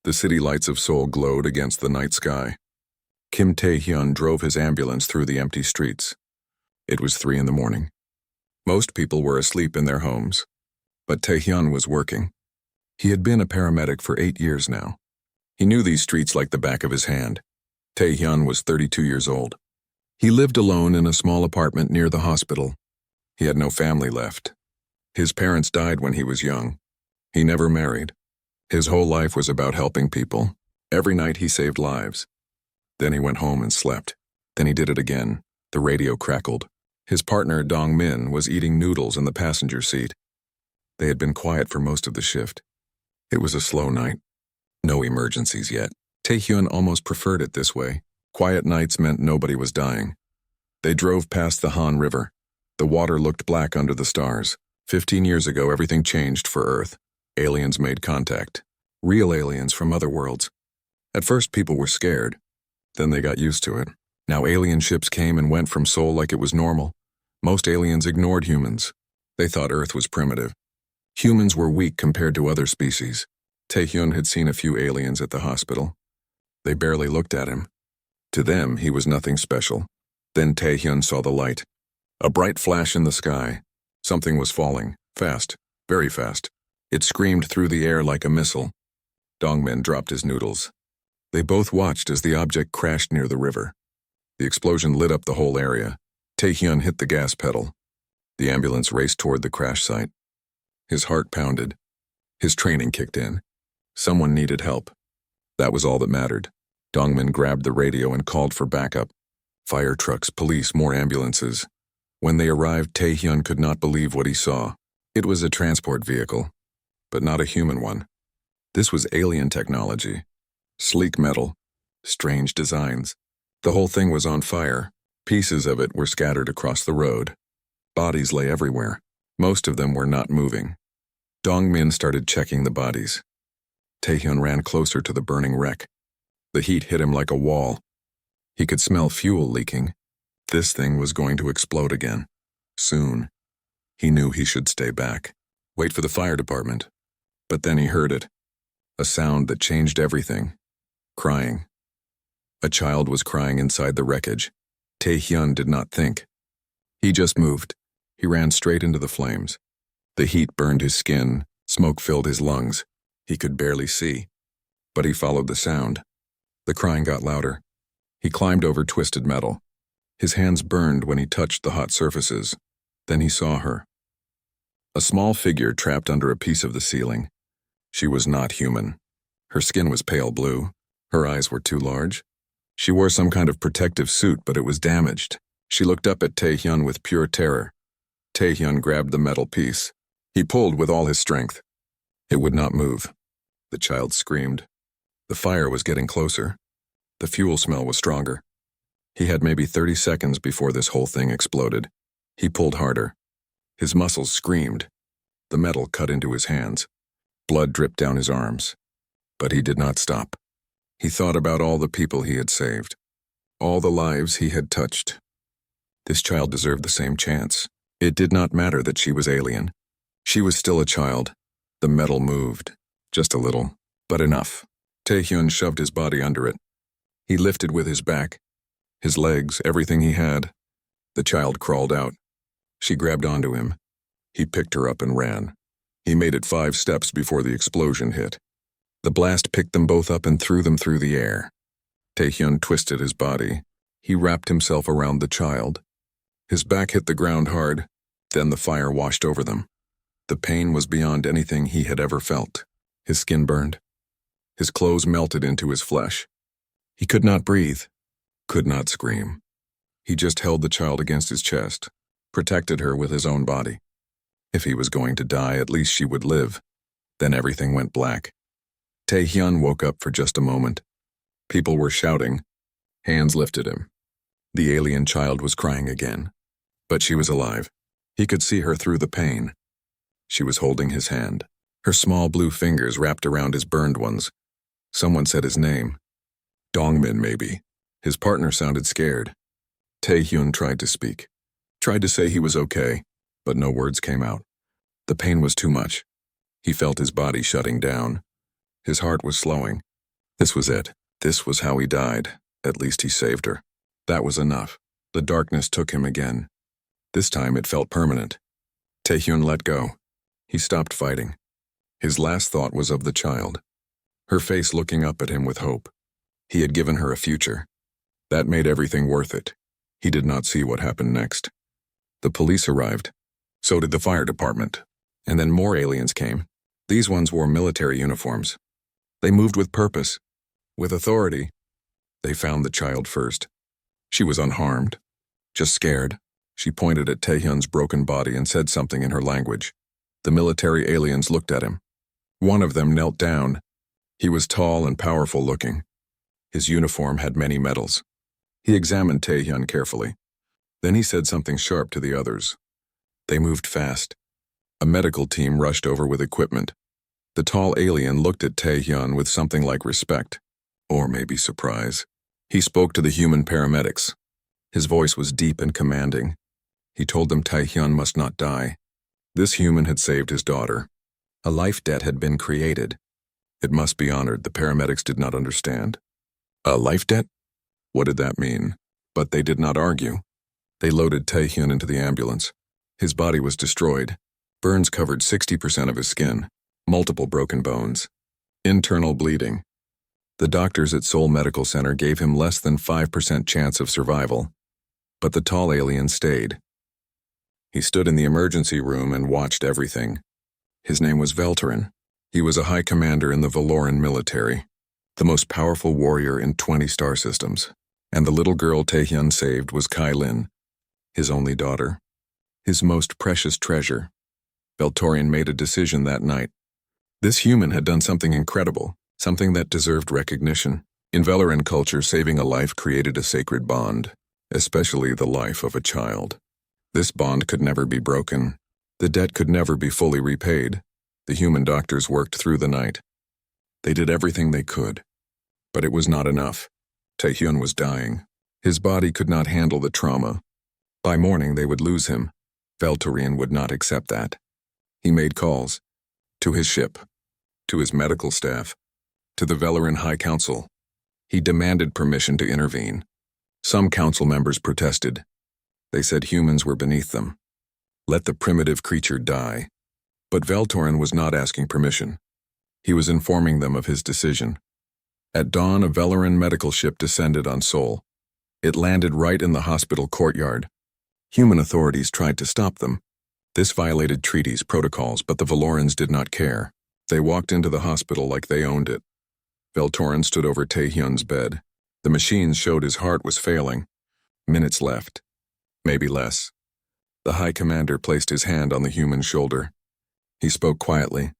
The city lights of Seoul glowed against the night sky. Kim Tae-hyun drove his ambulance through the empty streets. It was 3 in the morning. Most people were asleep in their homes, but Tae-hyun was working. He had been a paramedic for 8 years now. He knew these streets like the back of his hand. Tae-hyun was 32 years old. He lived alone in a small apartment near the hospital. He had no family left. His parents died when he was young. He never married. His whole life was about helping people. Every night he saved lives. Then he went home and slept. Then he did it again. The radio crackled. His partner, Dong-min, was eating noodles in the passenger seat. They had been quiet for most of the shift. It was a slow night. No emergencies yet. Tae-hyun almost preferred it this way. Quiet nights meant nobody was dying. They drove past the Han River. The water looked black under the stars. 15 years ago, everything changed for Earth. Aliens made contact. Real aliens from other worlds. At first, people were scared. Then they got used to it. Now alien ships came and went from Seoul like it was normal. Most aliens ignored humans. They thought Earth was primitive. Humans were weak compared to other species. Tae-hyun had seen a few aliens at the hospital. They barely looked at him. To them, he was nothing special. Then Tae-hyun saw the light. A bright flash in the sky. Something was falling. Fast. Very fast. It screamed through the air like a missile. Dong-min dropped his noodles. They both watched as the object crashed near the river. The explosion lit up the whole area. Tae-hyun hit the gas pedal. The ambulance raced toward the crash site. His heart pounded. His training kicked in. Someone needed help. That was all that mattered. Dong-min grabbed the radio and called for backup. Fire trucks, police, more ambulances. When they arrived, Tae-hyun could not believe what he saw. It was a transport vehicle, but not a human one. This was alien technology. Sleek metal. Strange designs. The whole thing was on fire. Pieces of it were scattered across the road. Bodies lay everywhere. Most of them were not moving. Dong-min started checking the bodies. Tae-hyun ran closer to the burning wreck. The heat hit him like a wall. He could smell fuel leaking. This thing was going to explode again. Soon. He knew he should stay back. Wait for the fire department. But then he heard it. A sound that changed everything. Crying. A child was crying inside the wreckage. Tae-hyun did not think. He just moved. He ran straight into the flames. The heat burned his skin. Smoke filled his lungs. He could barely see. But he followed the sound. The crying got louder. He climbed over twisted metal. His hands burned when he touched the hot surfaces. Then he saw her. A small figure trapped under a piece of the ceiling. She was not human. Her skin was pale blue. Her eyes were too large. She wore some kind of protective suit, but it was damaged. She looked up at Tae-hyun with pure terror. Tae-hyun grabbed the metal piece. He pulled with all his strength. It would not move. The child screamed. The fire was getting closer. The fuel smell was stronger. He had maybe 30 seconds before this whole thing exploded. He pulled harder. His muscles screamed. The metal cut into his hands. Blood dripped down his arms. But he did not stop. He thought about all the people he had saved. All the lives he had touched. This child deserved the same chance. It did not matter that she was alien. She was still a child. The metal moved. Just a little, but enough. Tae-hyun shoved his body under it. He lifted with his back. His legs, everything he had. The child crawled out. She grabbed onto him. He picked her up and ran. He made it 5 steps before the explosion hit. The blast picked them both up and threw them through the air. Tae-hyun twisted his body. He wrapped himself around the child. His back hit the ground hard. Then the fire washed over them. The pain was beyond anything he had ever felt. His skin burned. His clothes melted into his flesh. He could not breathe. Could not scream. He just held the child against his chest, protected her with his own body. If he was going to die, at least she would live. Then everything went black. Tae-hyun woke up for just a moment. People were shouting. Hands lifted him. The alien child was crying again. But she was alive. He could see her through the pain. She was holding his hand. Her small blue fingers wrapped around his burned ones. Someone said his name. Dong-min, maybe. His partner sounded scared. Tae-hyun tried to speak. Tried to say he was okay, but no words came out. The pain was too much. He felt his body shutting down. His heart was slowing. This was it. This was how he died. At least he saved her. That was enough. The darkness took him again. This time it felt permanent. Taehyun let go. He stopped fighting. His last thought was of the child. Her face looking up at him with hope. He had given her a future. That made everything worth it. He did not see what happened next. The police arrived. So did the fire department. And then more aliens came. These ones wore military uniforms. They moved with purpose, with authority. They found the child first. She was unharmed, just scared. She pointed at Taehyun's broken body and said something in her language. The military aliens looked at him. One of them knelt down. He was tall and powerful looking. His uniform had many medals. He examined Taehyun carefully. Then he said something sharp to the others. They moved fast. A medical team rushed over with equipment. The tall alien looked at Taehyun with something like respect, or maybe surprise. He spoke to the human paramedics. His voice was deep and commanding. He told them Taehyun must not die. This human had saved his daughter. A life debt had been created. It must be honored. The paramedics did not understand. A life debt? What did that mean? But they did not argue. They loaded Taehyun into the ambulance. His body was destroyed. Burns covered 60% of his skin. Multiple broken bones. Internal bleeding. The doctors at Seoul Medical Center gave him less than 5% chance of survival. But the tall alien stayed. He stood in the emergency room and watched everything. His name was Veltorin. He was a high commander in the Valoran military, the most powerful warrior in 20 star systems. And the little girl Taehyun saved was Kai Lin, his only daughter, his most precious treasure. Veltorin made a decision that night. This human had done something incredible, something that deserved recognition. In Valoran culture, saving a life created a sacred bond, especially the life of a child. This bond could never be broken. The debt could never be fully repaid. The human doctors worked through the night. They did everything they could. But it was not enough. Taehyun was dying. His body could not handle the trauma. By morning, they would lose him. Veltorin would not accept that. He made calls. To his ship. To his medical staff. To the Valoran High Council. He demanded permission to intervene. Some council members protested. They said humans were beneath them. Let the primitive creature die. But Veltorin was not asking permission. He was informing them of his decision. At dawn, a Valoran medical ship descended on Seoul. It landed right in the hospital courtyard. Human authorities tried to stop them. This violated treaties, protocols, but the Valorans did not care. They walked into the hospital like they owned it. Veltorin stood over Taehyun's bed. The machines showed his heart was failing. Minutes left. Maybe less. The High Commander placed his hand on the human's shoulder. He spoke quietly.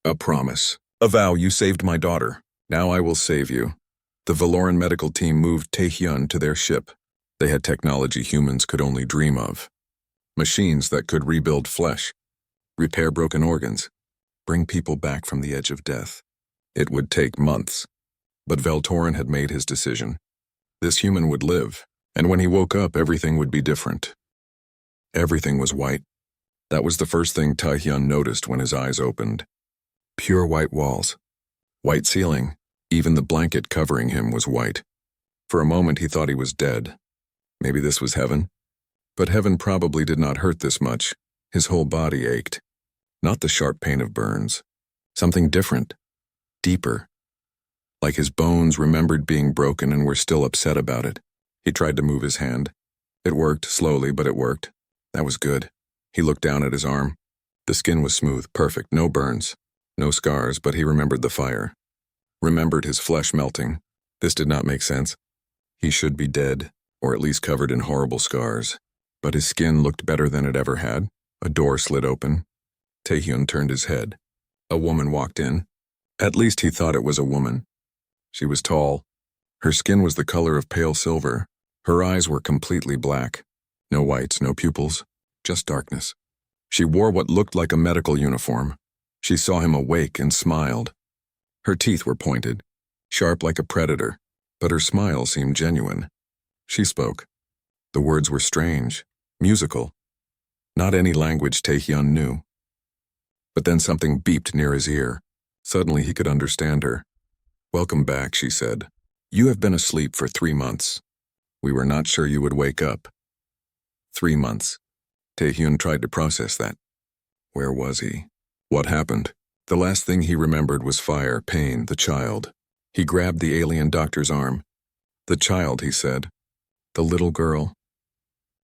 A promise. A vow. You saved my daughter. Now I will save you. The Valoran medical team moved Taehyun to their ship. They had technology humans could only dream of. Machines that could rebuild flesh, repair broken organs, bring people back from the edge of death. It would take months. But Veltorin had made his decision. This human would live, and when he woke up, everything would be different. Everything was white. That was the first thing Taehyun noticed when his eyes opened. Pure white walls. White ceiling. Even the blanket covering him was white. For a moment he thought he was dead. Maybe this was heaven? But heaven probably did not hurt this much. His whole body ached. Not the sharp pain of burns. Something different. Deeper. Like his bones remembered being broken and were still upset about it. He tried to move his hand. It worked, slowly, but it worked. That was good. He looked down at his arm. The skin was smooth, perfect, no burns. No scars, but he remembered the fire. Remembered his flesh melting. This did not make sense. He should be dead, or at least covered in horrible scars. But his skin looked better than it ever had. A door slid open. Taehyun turned his head. A woman walked in. At least he thought it was a woman. She was tall. Her skin was the color of pale silver. Her eyes were completely black. No whites, no pupils, just darkness. She wore what looked like a medical uniform. She saw him awake and smiled. Her teeth were pointed, sharp like a predator, but her smile seemed genuine. She spoke. The words were strange, musical. Not any language Taehyun knew. But then something beeped near his ear. Suddenly he could understand her. Welcome back, she said. You have been asleep for 3 months. We were not sure you would wake up. 3 months. Taehyun tried to process that. Where was he? What happened? The last thing he remembered was fire, pain, the child. He grabbed the alien doctor's arm. The child, he said. The little girl.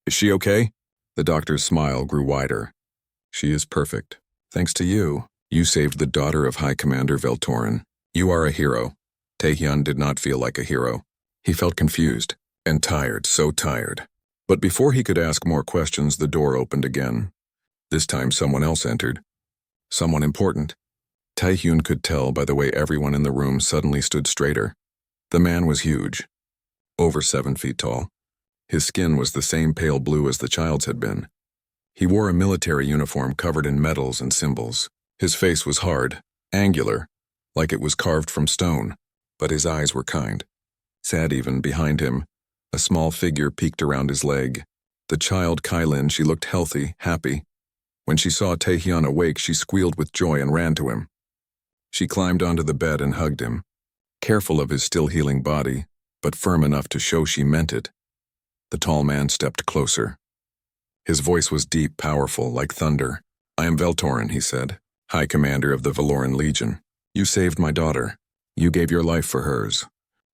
Is she okay? The doctor's smile grew wider. She is perfect. Thanks to you. You saved the daughter of High Commander Veltorin. You are a hero. Taehyun did not feel like a hero. He felt confused and tired, so tired. But before he could ask more questions, the door opened again. This time someone else entered. Someone important. Taehyun could tell by the way everyone in the room suddenly stood straighter. The man was huge, over 7 feet tall. His skin was the same pale blue as the child's had been. He wore a military uniform covered in medals and symbols. His face was hard, angular, like it was carved from stone, but his eyes were kind. Sad even, behind him, a small figure peeked around his leg. The child Kailin, she looked healthy, happy. When she saw Taehyun awake, she squealed with joy and ran to him. She climbed onto the bed and hugged him, careful of his still healing body, but firm enough to show she meant it. The tall man stepped closer. His voice was deep, powerful, like thunder. I am Veltorin, he said, High Commander of the Valoran Legion. You saved my daughter. You gave your life for hers.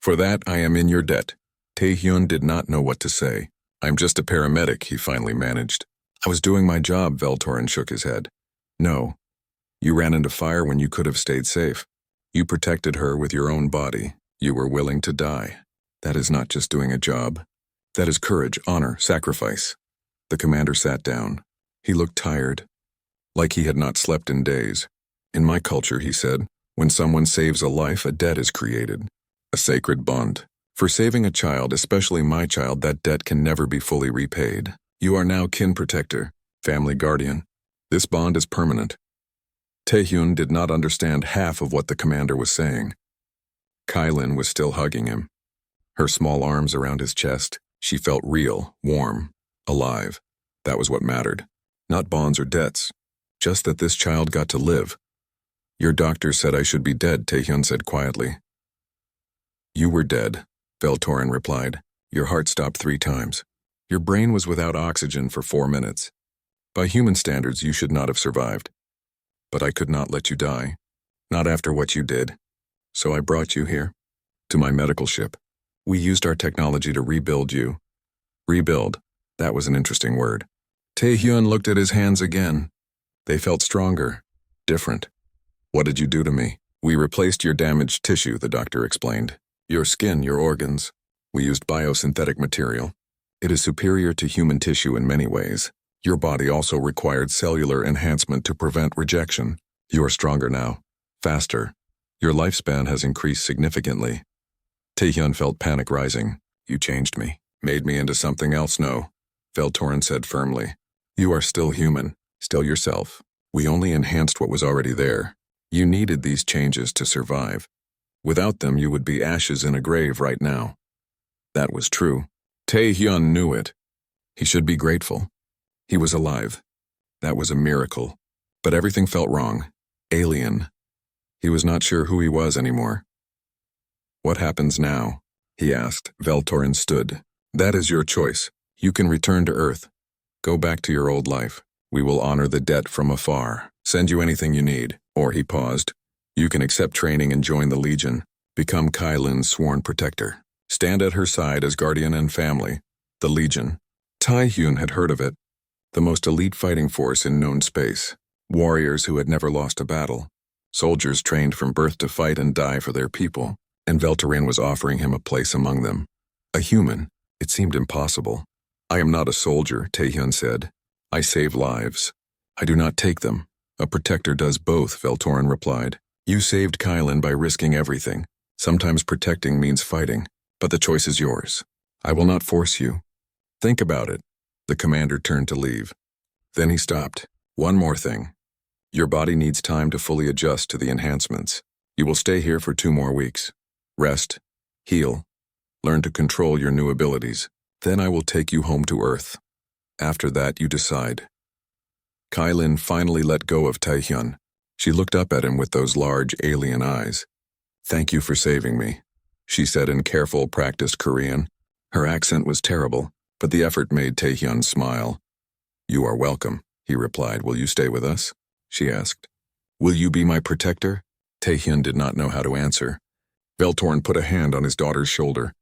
For that, I am in your debt. Taehyun did not know what to say. I'm just a paramedic, he finally managed. I was doing my job, Veltorin shook his head. No. You ran into fire when you could have stayed safe. You protected her with your own body. You were willing to die. That is not just doing a job. That is courage, honor, sacrifice. The commander sat down. He looked tired, like he had not slept in days. In my culture, he said, when someone saves a life, a debt is created. A sacred bond. For saving a child, especially my child, that debt can never be fully repaid. You are now kin protector, family guardian. This bond is permanent. Taehyun did not understand half of what the commander was saying. Kailin was still hugging him. Her small arms around his chest, she felt real, warm, alive. That was what mattered. Not bonds or debts. Just that this child got to live. Your doctor said I should be dead, Taehyun said quietly. You were dead, Veltorin replied. Your heart stopped 3 times. Your brain was without oxygen for 4 minutes. By human standards, you should not have survived. But I could not let you die. Not after what you did. So I brought you here. To my medical ship. We used our technology to rebuild you. Rebuild. That was an interesting word. Taehyun looked at his hands again. They felt stronger. Different. What did you do to me? We replaced your damaged tissue, the doctor explained. Your skin, your organs. We used biosynthetic material. It is superior to human tissue in many ways. Your body also required cellular enhancement to prevent rejection. You are stronger now. Faster. Your lifespan has increased significantly. Taehyun felt panic rising. You changed me. Made me into something else, no. Veltorin said firmly. You are still human. Still yourself. We only enhanced what was already there. You needed these changes to survive. Without them, you would be ashes in a grave right now. That was true. Taehyun knew it. He should be grateful. He was alive. That was a miracle. But everything felt wrong. Alien. He was not sure who he was anymore. What happens now? He asked. Veltorin stood. That is your choice. You can return to Earth. Go back to your old life. We will honor the debt from afar. Send you anything you need. Or he paused. You can accept training and join the Legion. Become Kailin's sworn protector. Stand at her side as guardian and family. The Legion. Taehyun had heard of it. The most elite fighting force in known space. Warriors who had never lost a battle. Soldiers trained from birth to fight and die for their people. And Veltorin was offering him a place among them. A human. It seemed impossible. I am not a soldier, Taehyun said. I save lives. I do not take them. A protector does both, Veltorin replied. You saved Kailin by risking everything. Sometimes protecting means fighting, but the choice is yours. I will not force you. Think about it. The commander turned to leave. Then he stopped. One more thing. Your body needs time to fully adjust to the enhancements. You will stay here for 2 more weeks. Rest, heal, learn to control your new abilities. Then I will take you home to Earth. After that, you decide. Kailin finally let go of Taehyun. She looked up at him with those large alien eyes. "Thank you for saving me," she said in careful, practiced Korean. Her accent was terrible, but the effort made Taehyun smile. "You are welcome," he replied. "Will you stay with us?" she asked. "Will you be my protector?" Taehyun did not know how to answer. Veltorn put a hand on his daughter's shoulder.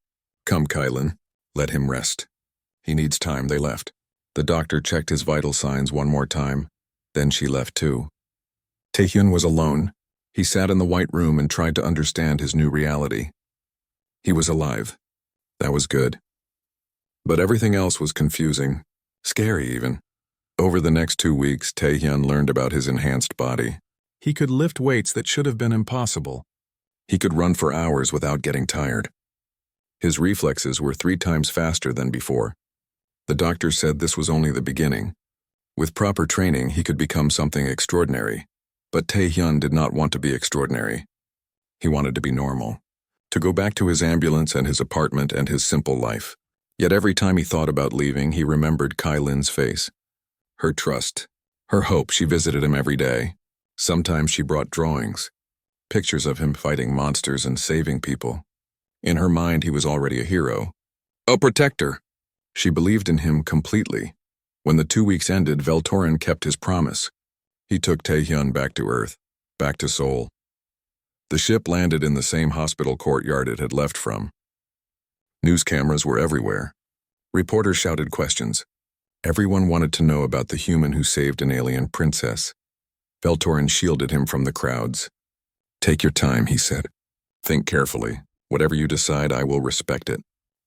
"Come, Kylan. Let him rest. He needs time." They left. The doctor checked his vital signs one more time. Then she left too. Taehyun was alone. He sat in the white room and tried to understand his new reality. He was alive. That was good. But everything else was confusing. Scary, even. Over the next 2 weeks, Taehyun learned about his enhanced body. He could lift weights that should have been impossible. He could run for hours without getting tired. His reflexes were 3 times faster than before. The doctor said this was only the beginning. With proper training, he could become something extraordinary. But Taehyun did not want to be extraordinary. He wanted to be normal. To go back to his ambulance and his apartment and his simple life. Yet every time he thought about leaving, he remembered Kylan's face. Her trust, her hope. She visited him every day. Sometimes she brought drawings, pictures of him fighting monsters and saving people. In her mind, he was already a hero. A protector. She believed in him completely. When the 2 weeks ended, Veltorin kept his promise. He took Taehyun back to Earth, back to Seoul. The ship landed in the same hospital courtyard it had left from. News cameras were everywhere. Reporters shouted questions. Everyone wanted to know about the human who saved an alien princess. Veltorin shielded him from the crowds. "Take your time," he said. "Think carefully. Whatever you decide, I will respect it.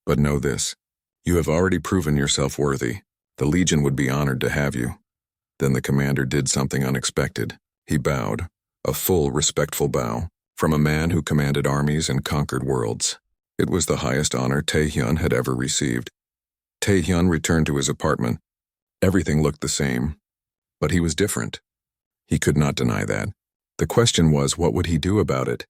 But know this. You have already proven yourself worthy. The Legion would be honored to have you." Then the commander did something unexpected. He bowed, a full, respectful bow, from a man who commanded armies and conquered worlds. It was the highest honor Taehyun had ever received. Taehyun returned to his apartment. Everything looked the same, but he was different. He could not deny that. The question was, what would he do about it?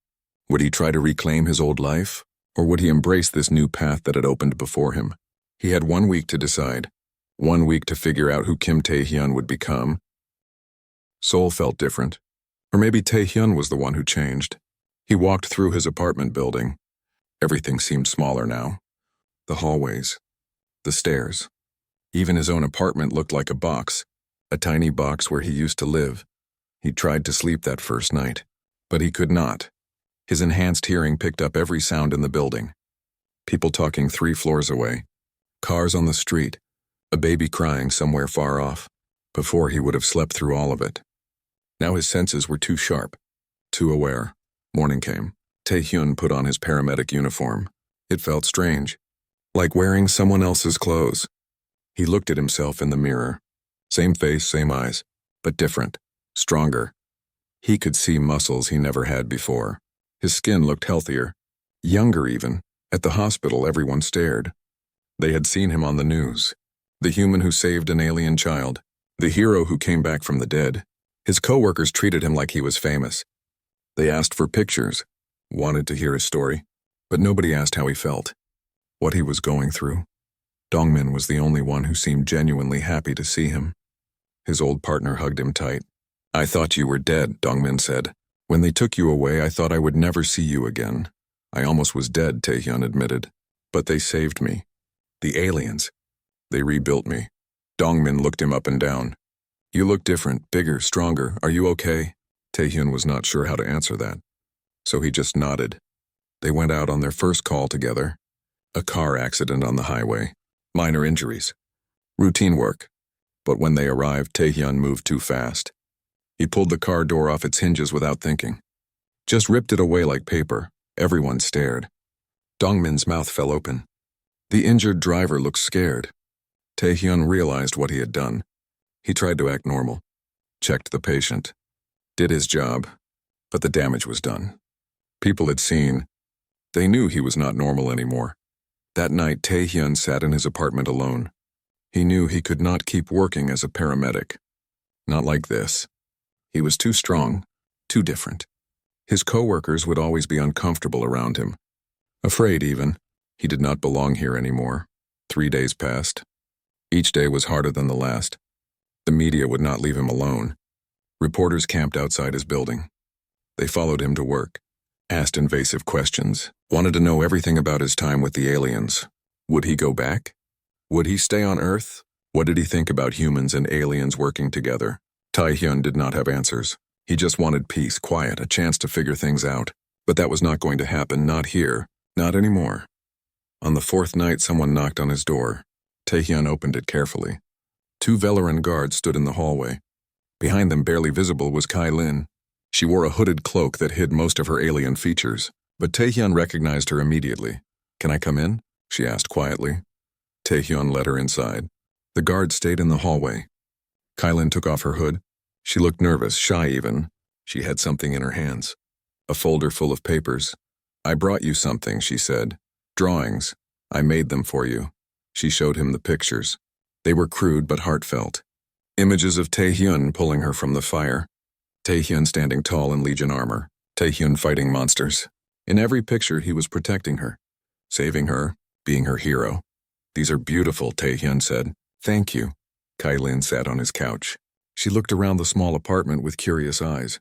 Would he try to reclaim his old life, or would he embrace this new path that had opened before him? He had 1 week to decide. 1 week to figure out who Kim Taehyun would become. Seoul felt different. Or maybe Taehyun was the one who changed. He walked through his apartment building. Everything seemed smaller now. The hallways, the stairs. Even his own apartment looked like a box, a tiny box where he used to live. He tried to sleep that first night, but he could not. His enhanced hearing picked up every sound in the building. People talking 3 floors away. Cars on the street. A baby crying somewhere far off. Before, he would have slept through all of it. Now his senses were too sharp, too aware. Morning came. Taehyun put on his paramedic uniform. It felt strange, like wearing someone else's clothes. He looked at himself in the mirror. Same face, same eyes, but different, stronger. He could see muscles he never had before. His skin looked healthier, younger even. At the hospital, everyone stared. They had seen him on the news. The human who saved an alien child. The hero who came back from the dead. His co-workers treated him like he was famous. They asked for pictures, wanted to hear his story, but nobody asked how he felt, what he was going through. Dongmin was the only one who seemed genuinely happy to see him. His old partner hugged him tight. "I thought you were dead," Dongmin said. "When they took you away, I thought I would never see you again. I almost was dead," Taehyun admitted. "But they saved me. The aliens. They rebuilt me." Dongmin looked him up and down. "You look different, bigger, stronger. Are you okay?" Taehyun was not sure how to answer that, so he just nodded. They went out on their first call together. A car accident on the highway. Minor injuries. Routine work. But when they arrived, Taehyun moved too fast. He pulled the car door off its hinges without thinking. Just ripped it away like paper. Everyone stared. Dongmin's mouth fell open. The injured driver looked scared. Taehyun realized what he had done. He tried to act normal. Checked the patient. Did his job. But the damage was done. People had seen. They knew he was not normal anymore. That night, Taehyun sat in his apartment alone. He knew he could not keep working as a paramedic. Not like this. He was too strong, too different. His co-workers would always be uncomfortable around him. Afraid, even. He did not belong here anymore. 3 days passed. Each day was harder than the last. The media would not leave him alone. Reporters camped outside his building. They followed him to work. asked invasive questions, wanted to know everything about his time with the aliens. Would he go back? Would he stay on Earth? What did he think about humans and aliens working together? Tae-hyun did not have answers. He just wanted peace, quiet, a chance to figure things out. But that was not going to happen, not here, not anymore. On the fourth night, someone knocked on his door. Tae-hyun opened it carefully. 2 Velaran guards stood in the hallway. Behind them, barely visible, was Kai-Lin. She wore a hooded cloak that hid most of her alien features, but Tae-hyun recognized her immediately. "Can I come in?" she asked quietly. Tae-hyun led her inside. The guard stayed in the hallway. Kai-Lin took off her hood. She looked nervous, shy even. She had something in her hands. A folder full of papers. "I brought you something," she said. "Drawings. I made them for you." She showed him the pictures. They were crude but heartfelt. Images of Tae-hyun pulling her from the fire. Tae-hyun standing tall in Legion armor. Tae-hyun fighting monsters. In every picture, he was protecting her, saving her, being her hero. "These are beautiful," Tae-hyun said. "Thank you." Kai-Lin sat on his couch. She looked around the small apartment with curious eyes.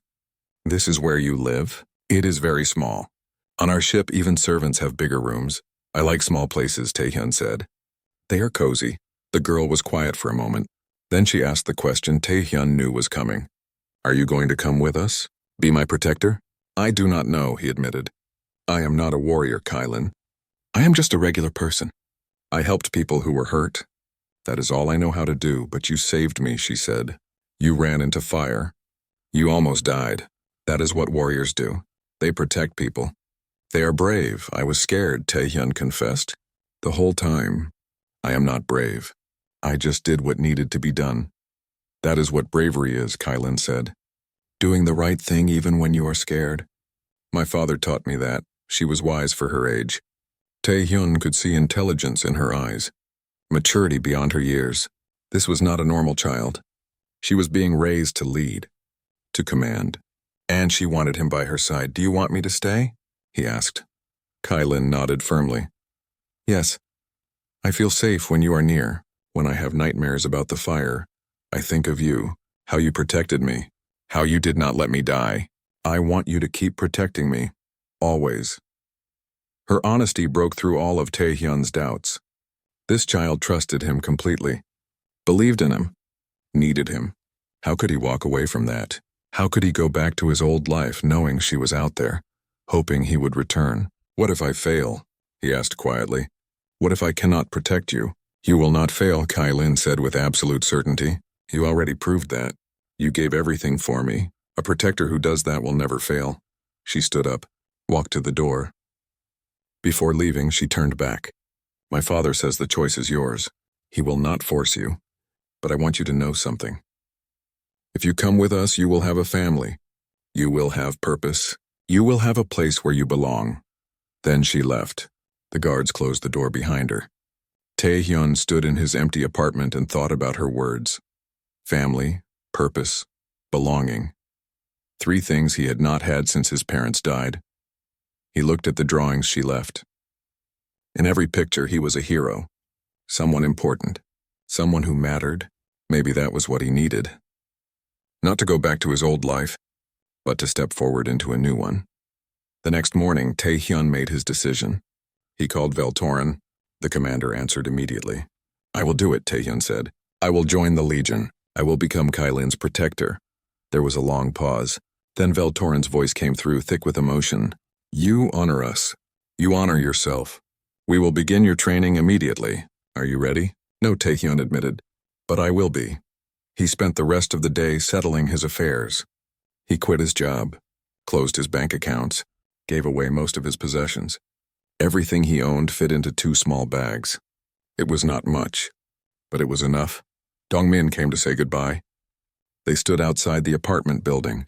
"This is where you live?" "It is very small. On our ship, even servants have bigger rooms. I like small places," Tae-hyun said. "They are cozy." The girl was quiet for a moment. Then she asked the question Tae-hyun knew was coming. "Are you going to come with us? Be my protector?" "I do not know," he admitted. "I am not a warrior, Kai-Lin. I am just a regular person. I helped people who were hurt. That is all I know how to do, but you saved me," she said. "You ran into fire. You almost died. That is what warriors do. They protect people. They are brave. I was scared," Tae-hyun confessed. "The whole time, I am not brave. I just did what needed to be done." "That is what bravery is," Kai-Lin said. "Doing the right thing even when you are scared. My father taught me that." She was wise for her age. Tae-hyun could see intelligence in her eyes. Maturity beyond her years. This was not a normal child. She was being raised to lead, to command. And she wanted him by her side. "Do you want me to stay?" he asked. Kai-Lin nodded firmly. "Yes. I feel safe when you are near. When I have nightmares about the fire, I think of you, how you protected me, how you did not let me die. I want you to keep protecting me. Always." Her honesty broke through all of Tae-hyun's doubts. This child trusted him completely, believed in him, needed him. How could he walk away from that? How could he go back to his old life knowing she was out there, hoping he would return? "What if I fail?" he asked quietly. "What if I cannot protect you?" "You will not fail," Kai-Lin said with absolute certainty. "You already proved that. You gave everything for me. A protector who does that will never fail." She stood up, walked to the door. Before leaving, she turned back. "My father says the choice is yours. He will not force you. But I want you to know something. If you come with us, you will have a family. You will have purpose. You will have a place where you belong." Then she left. The guards closed the door behind her. Tae-hyun stood in his empty apartment and thought about her words. Family, purpose, belonging. 3 things he had not had since his parents died. He looked at the drawings she left. In every picture, he was a hero. Someone important. Someone who mattered. Maybe that was what he needed. Not to go back to his old life, but to step forward into a new one. The next morning, Tae-hyun made his decision. He called Veltorin. The commander answered immediately. "I will do it," Tae-hyun said. "I will join the Legion. I will become Kai-Lin's protector." There was a long pause. Then Veltorin's voice came through, thick with emotion. "You honor us. You honor yourself. We will begin your training immediately. Are you ready?" "No," Tae-hyun admitted. "But I will be." He spent the rest of the day settling his affairs. He quit his job, closed his bank accounts, gave away most of his possessions. Everything he owned fit into 2 small bags. It was not much, but it was enough. Dongmin came to say goodbye. They stood outside the apartment building.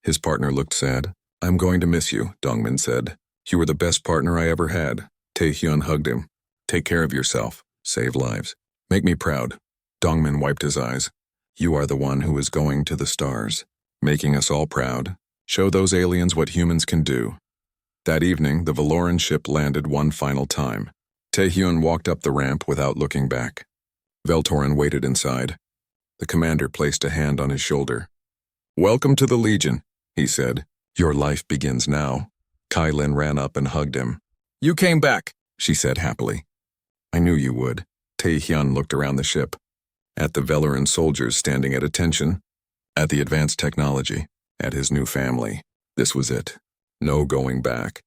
His partner looked sad. "I'm going to miss you," Dongmin said. "You were the best partner I ever had." Tae-hyun hugged him. "Take care of yourself. Save lives. Make me proud." Dongmin wiped his eyes. "You are the one who is going to the stars, making us all proud. Show those aliens what humans can do." That evening, the Valoran ship landed one final time. Tae-hyun walked up the ramp without looking back. Veltorin waited inside. The commander placed a hand on his shoulder. "Welcome to the Legion," he said. "Your life begins now." Kai-Lin ran up and hugged him. "You came back," she said happily. "I knew you would." Tae-hyun looked around the ship, at the Velaran soldiers standing at attention, at the advanced technology, at his new family. This was it. No going back.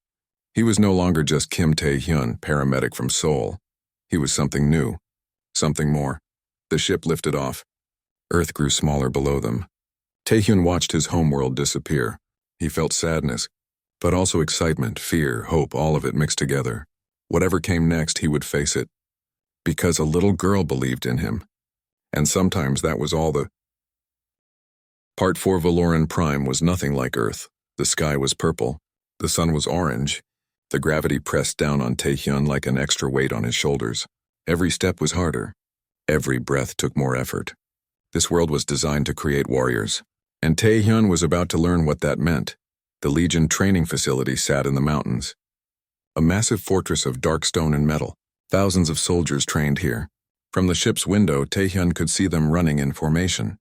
He was no longer just Kim Tae-hyun, paramedic from Seoul. He was something new, something more. The ship lifted off. Earth grew smaller below them. Tae-hyun watched his homeworld disappear. He felt sadness, but also excitement, fear, hope, all of it mixed together. Whatever came next, he would face it. Because a little girl believed in him. And sometimes that was all the... Part 4 Valoran Prime was nothing like Earth. The sky was purple. The sun was orange. The gravity pressed down on Tae-hyun like an extra weight on his shoulders. Every step was harder. Every breath took more effort. This world was designed to create warriors. And Tae-hyun was about to learn what that meant. The Legion training facility sat in the mountains. A massive fortress of dark stone and metal. Thousands of soldiers trained here. From the ship's window, Tae-hyun could see them running in formation.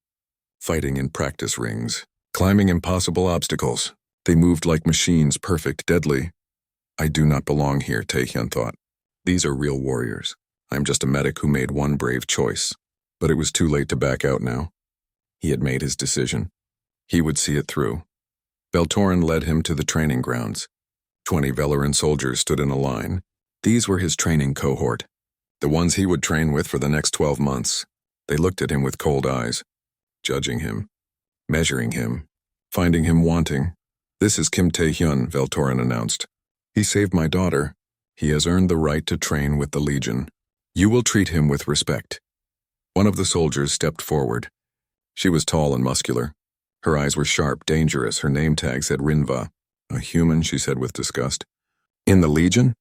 Fighting in practice rings. Climbing impossible obstacles. They moved like machines, perfect, deadly. I do not belong here, Tae-hyun thought. These are real warriors. I'm just a medic who made one brave choice. But it was too late to back out now. He had made his decision. He would see it through. Beltoran led him to the training grounds. 20 Velaran soldiers stood in a line. These were his training cohort. The ones he would train with for the next 12 months. They looked at him with cold eyes. Judging him. Measuring him. Finding him wanting. "This is Kim Tae-hyun," Beltoran announced. "He saved my daughter. He has earned the right to train with the Legion. You will treat him with respect." One of the soldiers stepped forward. She was tall and muscular. Her eyes were sharp, dangerous. Her name tag said Rinva. "A human," she said with disgust. "In the Legion?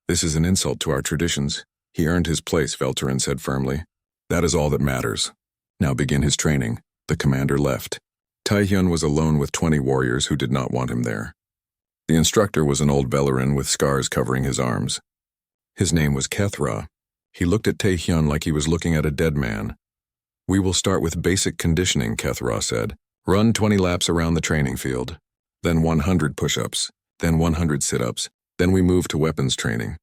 This is an insult to our traditions." "He earned his place," Beltoran said firmly. "That is all that matters. Now begin his training." The commander left. Tae-hyun was alone with 20 warriors who did not want him there. The instructor was an old Velaran with scars covering his arms. His name was Kethra. He looked at Tae-hyun like he was looking at a dead man. "We will start with basic conditioning," Kethra said. "Run 20 laps around the training field. Then 100 push-ups. Then 100 sit-ups. Then we move to weapons training.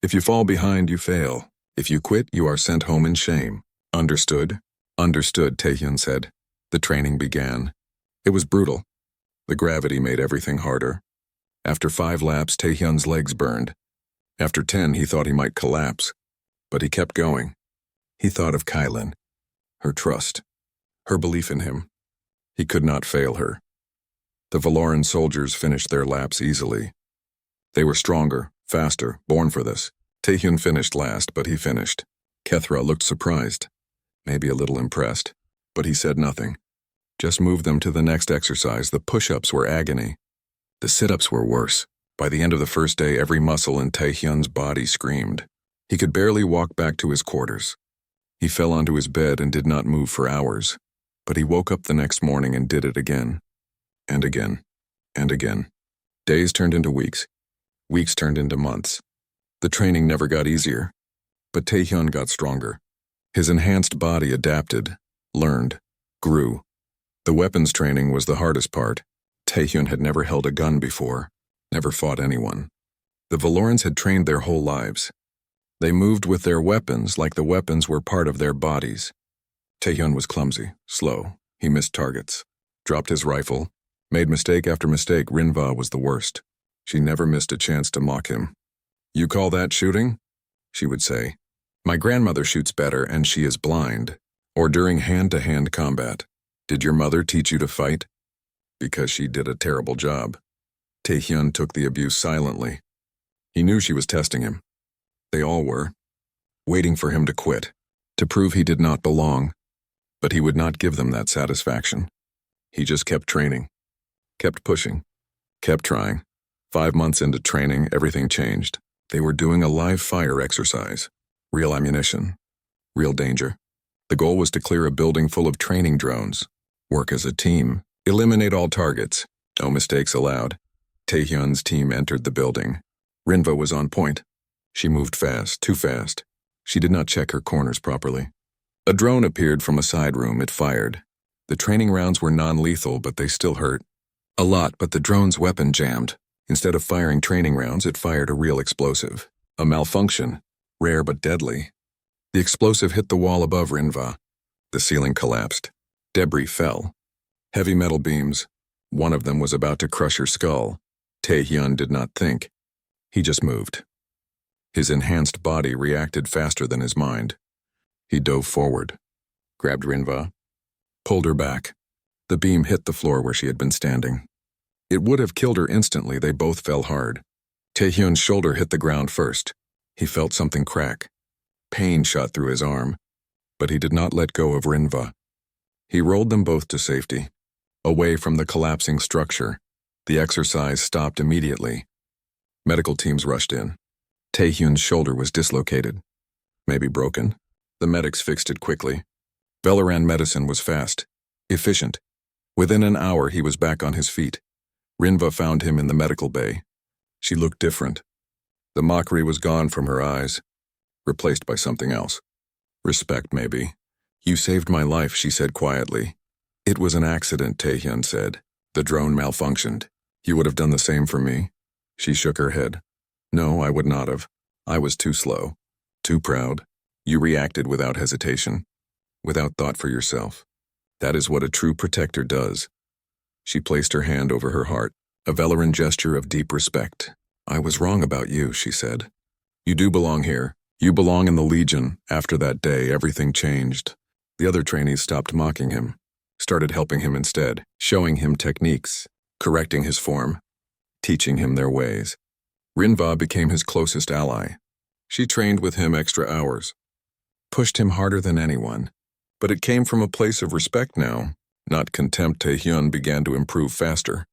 If you fall behind, you fail. If you quit, you are sent home in shame. Understood?" "Understood," Tae-hyun said. The training began. It was brutal. The gravity made everything harder. After 5 laps, Tae-hyun's legs burned. After 10, he thought he might collapse. But he kept going. He thought of Kai-Lin. Her trust. Her belief in him. He could not fail her. The Valoran soldiers finished their laps easily. They were stronger, faster, born for this. Tae-hyun finished last, but he finished. Kethra looked surprised. Maybe a little impressed. But he said nothing. Just moved them to the next exercise. The push-ups were agony. The sit-ups were worse. By the end of the first day, every muscle in Tae-hyun's body screamed. He could barely walk back to his quarters. He fell onto his bed and did not move for hours. But he woke up the next morning and did it again. And again. And again. Days turned into weeks. Weeks turned into months. The training never got easier. But Tae-hyun got stronger. His enhanced body adapted, learned, grew. The weapons training was the hardest part. Tae-hyun had never held a gun before, never fought anyone. The Valorans had trained their whole lives. They moved with their weapons like the weapons were part of their bodies. Tae-hyun was clumsy, slow. He missed targets, dropped his rifle, made mistake after mistake. Rinva was the worst. She never missed a chance to mock him. "You call that shooting?" she would say. "My grandmother shoots better and she is blind." Or during hand-to-hand combat. "Did your mother teach you to fight?" Because she did a terrible job. Tae-hyun took the abuse silently. He knew she was testing him. They all were. Waiting for him to quit, to prove he did not belong. But he would not give them that satisfaction. He just kept training. Kept pushing. Kept trying. 5 months into training, everything changed. They were doing a live fire exercise. Real ammunition. Real danger. The goal was to clear a building full of training drones. Work as a team. Eliminate all targets. No mistakes allowed. Tae-hyun's team entered the building. Rinva was on point. She moved fast, too fast. She did not check her corners properly. A drone appeared from a side room. It fired. The training rounds were non-lethal, but they still hurt. A lot, but the drone's weapon jammed. Instead of firing training rounds, it fired a real explosive. A malfunction, rare but deadly. The explosive hit the wall above Rinva. The ceiling collapsed. Debris fell. Heavy metal beams. One of them was about to crush her skull. Taehyun did not think. He just moved. His enhanced body reacted faster than his mind. He dove forward, grabbed Rinva, pulled her back. The beam hit the floor where she had been standing. It would have killed her instantly. They both fell hard. Taehyun's shoulder hit the ground first. He felt something crack. Pain shot through his arm, but he did not let go of Rinva. He rolled them both to safety, away from the collapsing structure. The exercise stopped immediately. Medical teams rushed in. Taehyun's shoulder was dislocated, maybe broken. The medics fixed it quickly. Valoran medicine was fast, efficient. Within an hour, he was back on his feet. Rinva found him in the medical bay. She looked different. The mockery was gone from her eyes, replaced by something else. Respect, maybe. You saved my life, she said quietly. It was an accident, Taehyun said. The drone malfunctioned. You would have done the same for me? She shook her head. No, I would not have. I was too slow, too proud. You reacted without hesitation, without thought for yourself. That is what a true protector does. She placed her hand over her heart, a Valoran gesture of deep respect. I was wrong about you, she said. You do belong here. You belong in the Legion. After that day, everything changed. The other trainees stopped mocking him, started helping him instead, showing him techniques, correcting his form, teaching him their ways. Rinva became his closest ally. She trained with him extra hours, pushed him harder than anyone. But it came from a place of respect now, not contempt. Taehyun began to improve faster.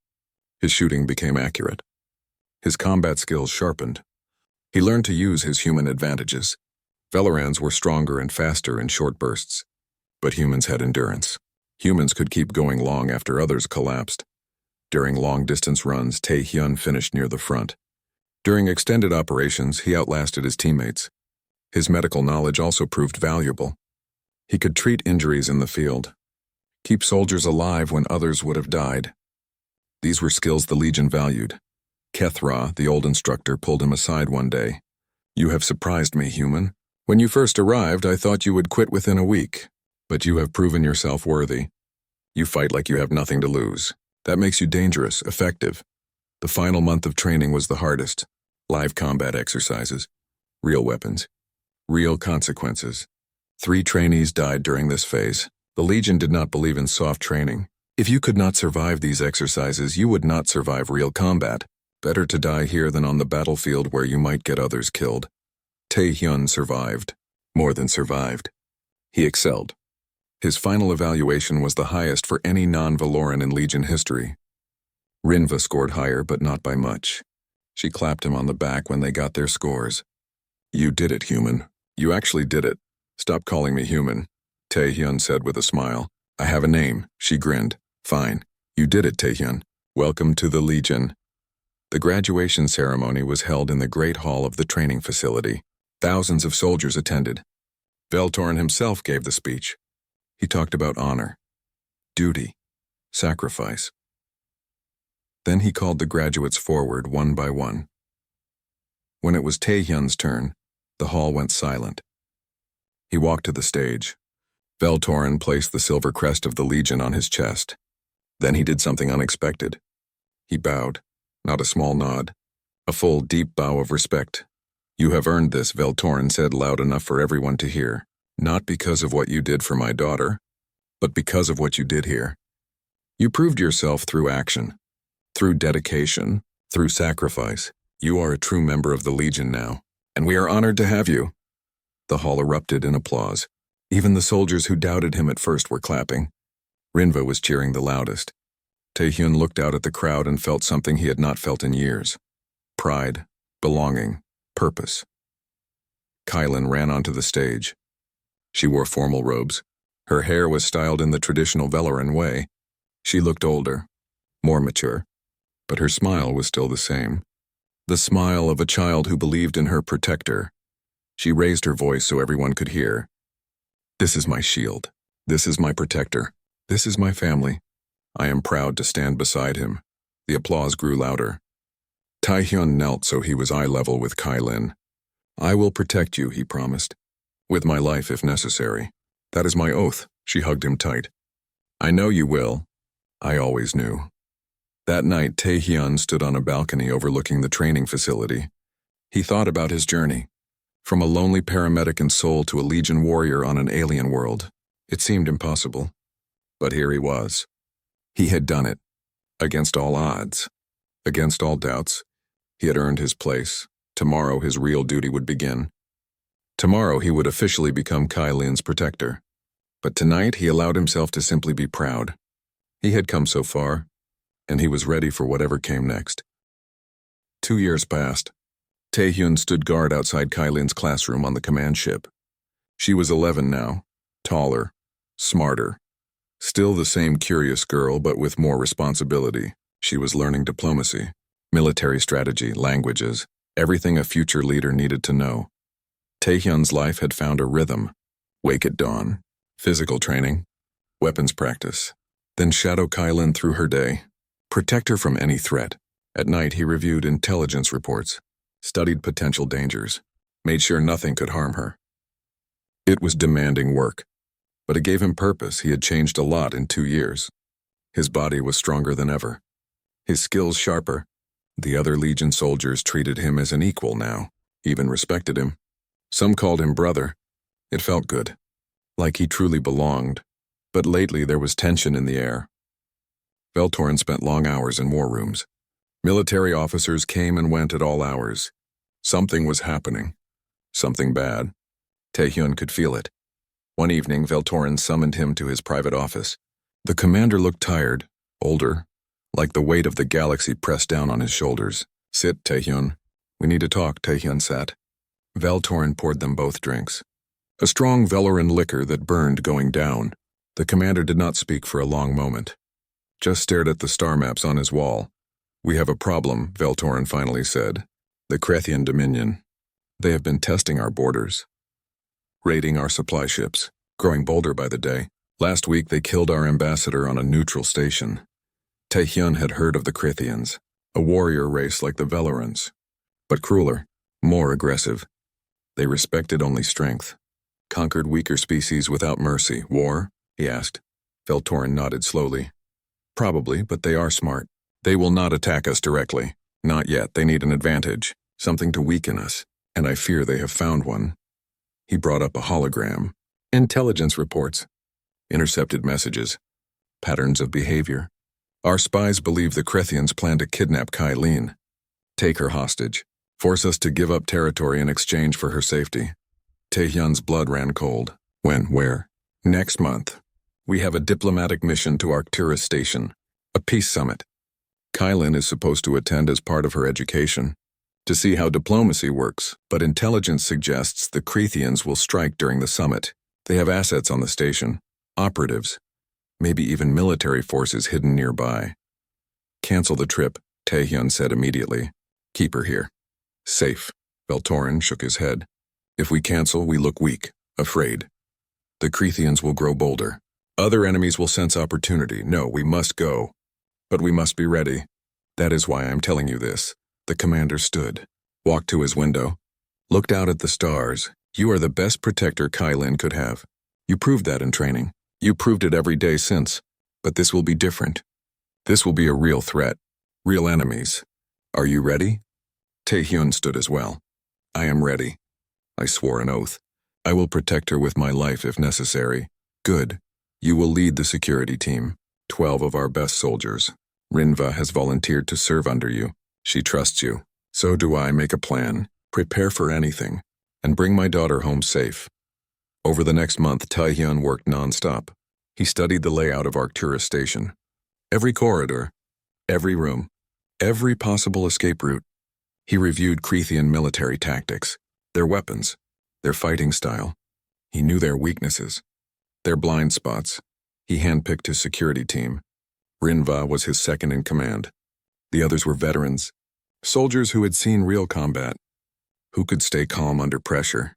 His shooting became accurate. His combat skills sharpened. He learned to use his human advantages. Valorans were stronger and faster in short bursts. But humans had endurance. Humans could keep going long after others collapsed. During long-distance runs, Taehyun finished near the front. During extended operations, he outlasted his teammates. His medical knowledge also proved valuable. He could treat injuries in the field, keep soldiers alive when others would have died. These were skills the Legion valued. Kethra, the old instructor, pulled him aside one day. You have surprised me, human. When you first arrived, I thought you would quit within a week, but you have proven yourself worthy. You fight like you have nothing to lose. That makes you dangerous, effective. The final month of training was the hardest. Live combat exercises, real weapons, real consequences. 3 trainees died during this phase. The Legion did not believe in soft training. If you could not survive these exercises, you would not survive real combat. Better to die here than on the battlefield where you might get others killed. Taehyun survived. More than survived. He excelled. His final evaluation was the highest for any non-Valoran in Legion history. Rinva scored higher, but not by much. She clapped him on the back when they got their scores. You did it, human. You actually did it. Stop calling me human, Taehyun said with a smile. I have a name, she grinned. Fine. You did it, Taehyun. Welcome to the Legion. The graduation ceremony was held in the Great Hall of the training facility. Thousands of soldiers attended. Veltorn himself gave the speech. He talked about honor, duty, sacrifice. Then he called the graduates forward one by one. When it was Taehyun's turn, the hall went silent. He walked to the stage. Veltorn placed the silver crest of the Legion on his chest. Then he did something unexpected. He bowed, not a small nod, a full, deep bow of respect. You have earned this, Veltorn said loud enough for everyone to hear. Not because of what you did for my daughter, but because of what you did here. You proved yourself through action, through dedication, through sacrifice. You are a true member of the Legion now, and we are honored to have you. The hall erupted in applause. Even the soldiers who doubted him at first were clapping. Rinva was cheering the loudest. Taehyun looked out at the crowd and felt something he had not felt in years. Pride, belonging, purpose. Kylan ran onto the stage. She wore formal robes. Her hair was styled in the traditional Valoran way. She looked older, more mature, but her smile was still the same. The smile of a child who believed in her protector. She raised her voice so everyone could hear. This is my shield. This is my protector. This is my family. I am proud to stand beside him. The applause grew louder. Taehyun knelt so he was eye level with Kai Lin. "I will protect you," he promised. "With my life if necessary. That is my oath." She hugged him tight. "I know you will. I always knew." That night, Taehyun stood on a balcony overlooking the training facility. He thought about his journey. From a lonely paramedic in Seoul to a Legion warrior on an alien world. It seemed impossible. But here he was. He had done it. Against all odds. Against all doubts. He had earned his place. Tomorrow his real duty would begin. Tomorrow he would officially become Kai Lin's protector. But tonight he allowed himself to simply be proud. He had come so far, and he was ready for whatever came next. 2 years passed. Taehyun stood guard outside Kai Lin's classroom on the command ship. She was 11 now, taller, smarter. Still the same curious girl, but with more responsibility. She was learning diplomacy, military strategy, languages, everything a future leader needed to know. Taehyun's life had found a rhythm. Wake at dawn, physical training, weapons practice. Then shadow Kai Lin through her day. Protect her from any threat. At night he reviewed intelligence reports, studied potential dangers, made sure nothing could harm her. It was demanding work, but it gave him purpose. He had changed a lot in 2 years. His body was stronger than ever. His skills sharper. The other Legion soldiers treated him as an equal now, even respected him. Some called him brother. It felt good, like he truly belonged. But lately there was tension in the air. Veltorin spent long hours in war rooms. Military officers came and went at all hours. Something was happening. Something bad. Taehyun could feel it. One evening, Veltorin summoned him to his private office. The commander looked tired, older, like the weight of the galaxy pressed down on his shoulders. "Sit, Taehyun. We need to talk." Taehyun sat. Veltorin poured them both drinks. A strong Veloran liquor that burned going down. The commander did not speak for a long moment. Just stared at the star maps on his wall. "We have a problem," Veltorin finally said. "The Krethian Dominion. They have been testing our borders, raiding our supply ships, growing bolder by the day. Last week they killed our ambassador on a neutral station." Taehyun had heard of the Krethians, a warrior race like the Velorans, but crueler, more aggressive. They respected only strength, conquered weaker species without mercy. "War?" he asked. Veltorin nodded slowly. "Probably, but they are smart. They will not attack us directly. Not yet. They need an advantage, something to weaken us, and I fear they have found one." He brought up a hologram. "Intelligence reports. Intercepted messages. Patterns of behavior. Our spies believe the Krethians plan to kidnap Kai Lin. Take her hostage. Force us to give up territory in exchange for her safety." Taehyun's blood ran cold. "When? Where?" "Next month. We have a diplomatic mission to Arcturus Station. A peace summit. Kai Lin is supposed to attend as part of her education, to see how diplomacy works, but intelligence suggests the Krethians will strike during the summit. They have assets on the station, operatives, maybe even military forces hidden nearby." "Cancel the trip," Taehyun said immediately. "Keep her here. Safe." Veltorin shook his head. "If we cancel, we look weak, afraid. The Krethians will grow bolder. Other enemies will sense opportunity. No, we must go. But we must be ready. That is why I'm telling you this." The commander stood, walked to his window, looked out at the stars. "You are the best protector Kai Lin could have. You proved that in training. You proved it every day since. But this will be different. This will be a real threat. Real enemies. Are you ready?" Taehyun stood as well. "I am ready." I swore an oath. "I will protect her with my life if necessary." "Good. You will lead the security team. 12 of our best soldiers. Rinva has volunteered to serve under you. She trusts you. So do I. Make a plan. Prepare for anything. And bring my daughter home safe." Over the next month, Taehyun worked non-stop. He studied the layout of Arcturus Station. Every corridor, every room, every possible escape route. He reviewed Krethian military tactics, their weapons, their fighting style. He knew their weaknesses, their blind spots. He handpicked his security team. Rinva was his second in command. The others were veterans, soldiers who had seen real combat, who could stay calm under pressure,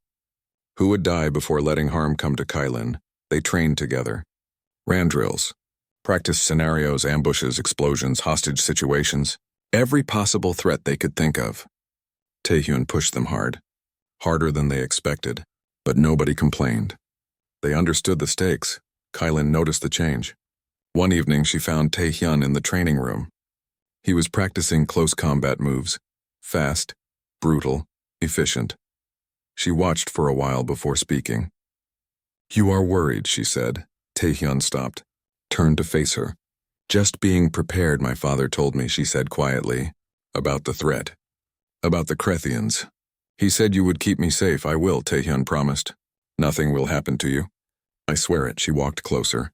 who would die before letting harm come to Kai Lin. They trained together, ran drills, practiced scenarios, ambushes, explosions, hostage situations. Every possible threat they could think of. Taehyun pushed them hard, harder than they expected, but nobody complained. They understood the stakes. Kylin noticed the change. One evening she found Taehyun in the training room. He was practicing close combat moves. Fast, brutal, efficient. She watched for a while before speaking. "You are worried," she said. Taehyun stopped, turned to face her. "Just being prepared, my father told me," she said quietly. "About the threat. About the Krethians. He said you would keep me safe." "I will," Taehyun promised. "Nothing will happen to you. I swear it." She walked closer,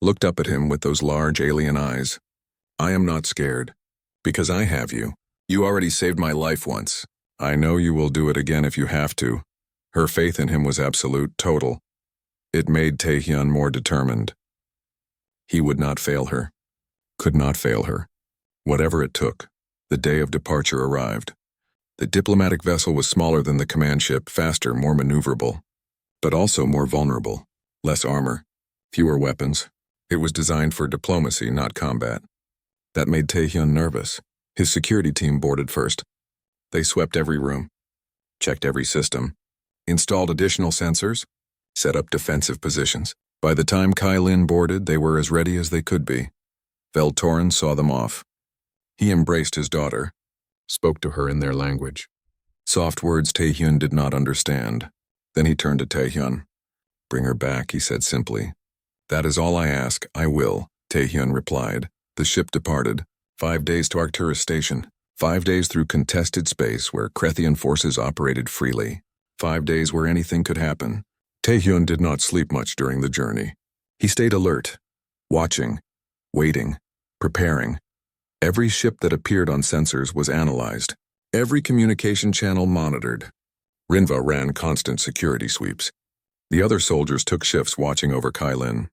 looked up at him with those large alien eyes. "I am not scared. Because I have you. You already saved my life once. I know you will do it again if you have to." Her faith in him was absolute, total. It made Taehyun more determined. He would not fail her. Could not fail her. Whatever it took. The day of departure arrived. The diplomatic vessel was smaller than the command ship, faster, more maneuverable. But also more vulnerable. Less armor. Fewer weapons. It was designed for diplomacy, not combat. That made Taehyun nervous. His security team boarded first. They swept every room. Checked every system. Installed additional sensors. Set up defensive positions. By the time Kylin boarded, they were as ready as they could be. Veltorin saw them off. He embraced his daughter. Spoke to her in their language. Soft words Taehyun did not understand. Then he turned to Taehyun. "Bring her back," he said simply. "That is all I ask. I will," Taehyun replied. The ship departed. 5 days to Arcturus Station. 5 days through contested space where Krethian forces operated freely. 5 days where anything could happen. Taehyun did not sleep much during the journey. He stayed alert, watching, waiting, preparing. Every ship that appeared on sensors was analyzed. Every communication channel monitored. Rinva ran constant security sweeps. The other soldiers took shifts watching over Kylin.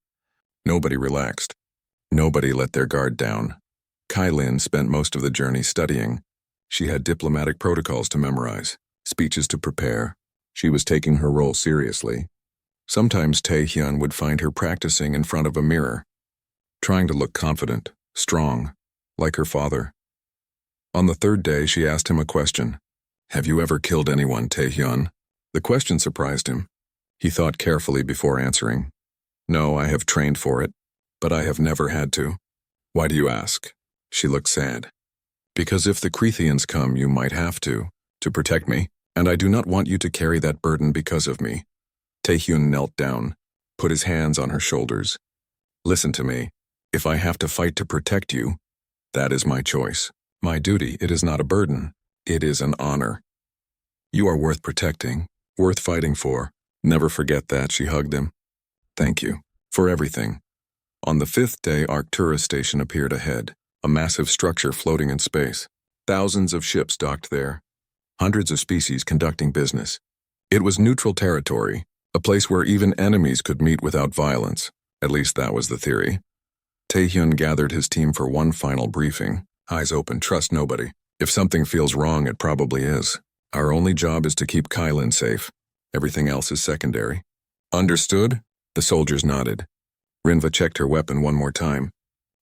Nobody relaxed. Nobody let their guard down. Kylin spent most of the journey studying. She had diplomatic protocols to memorize, speeches to prepare. She was taking her role seriously. Sometimes Taehyun would find her practicing in front of a mirror, trying to look confident, strong, like her father. On the 3rd day, she asked him a question. "Have you ever killed anyone, Taehyun?" The question surprised him. He thought carefully before answering. "No, I have trained for it, but I have never had to." "Why do you ask?" She looked sad. "Because if the Krethians come, you might have to protect me, and I do not want you to carry that burden because of me." Taehyun knelt down, put his hands on her shoulders. "Listen to me. If I have to fight to protect you, that is my choice. My duty. It is not a burden. It is an honor. You are worth protecting, worth fighting for. Never forget that." She hugged him. "Thank you. For everything." On the 5th day, Arcturus Station appeared ahead, a massive structure floating in space. Thousands of ships docked there. Hundreds of species conducting business. It was neutral territory, a place where even enemies could meet without violence. At least that was the theory. Taehyun gathered his team for one final briefing. Eyes open, trust nobody. If something feels wrong, it probably is. Our only job is to keep Kylin safe. Everything else is secondary. Understood? The soldiers nodded. Rinva checked her weapon one more time.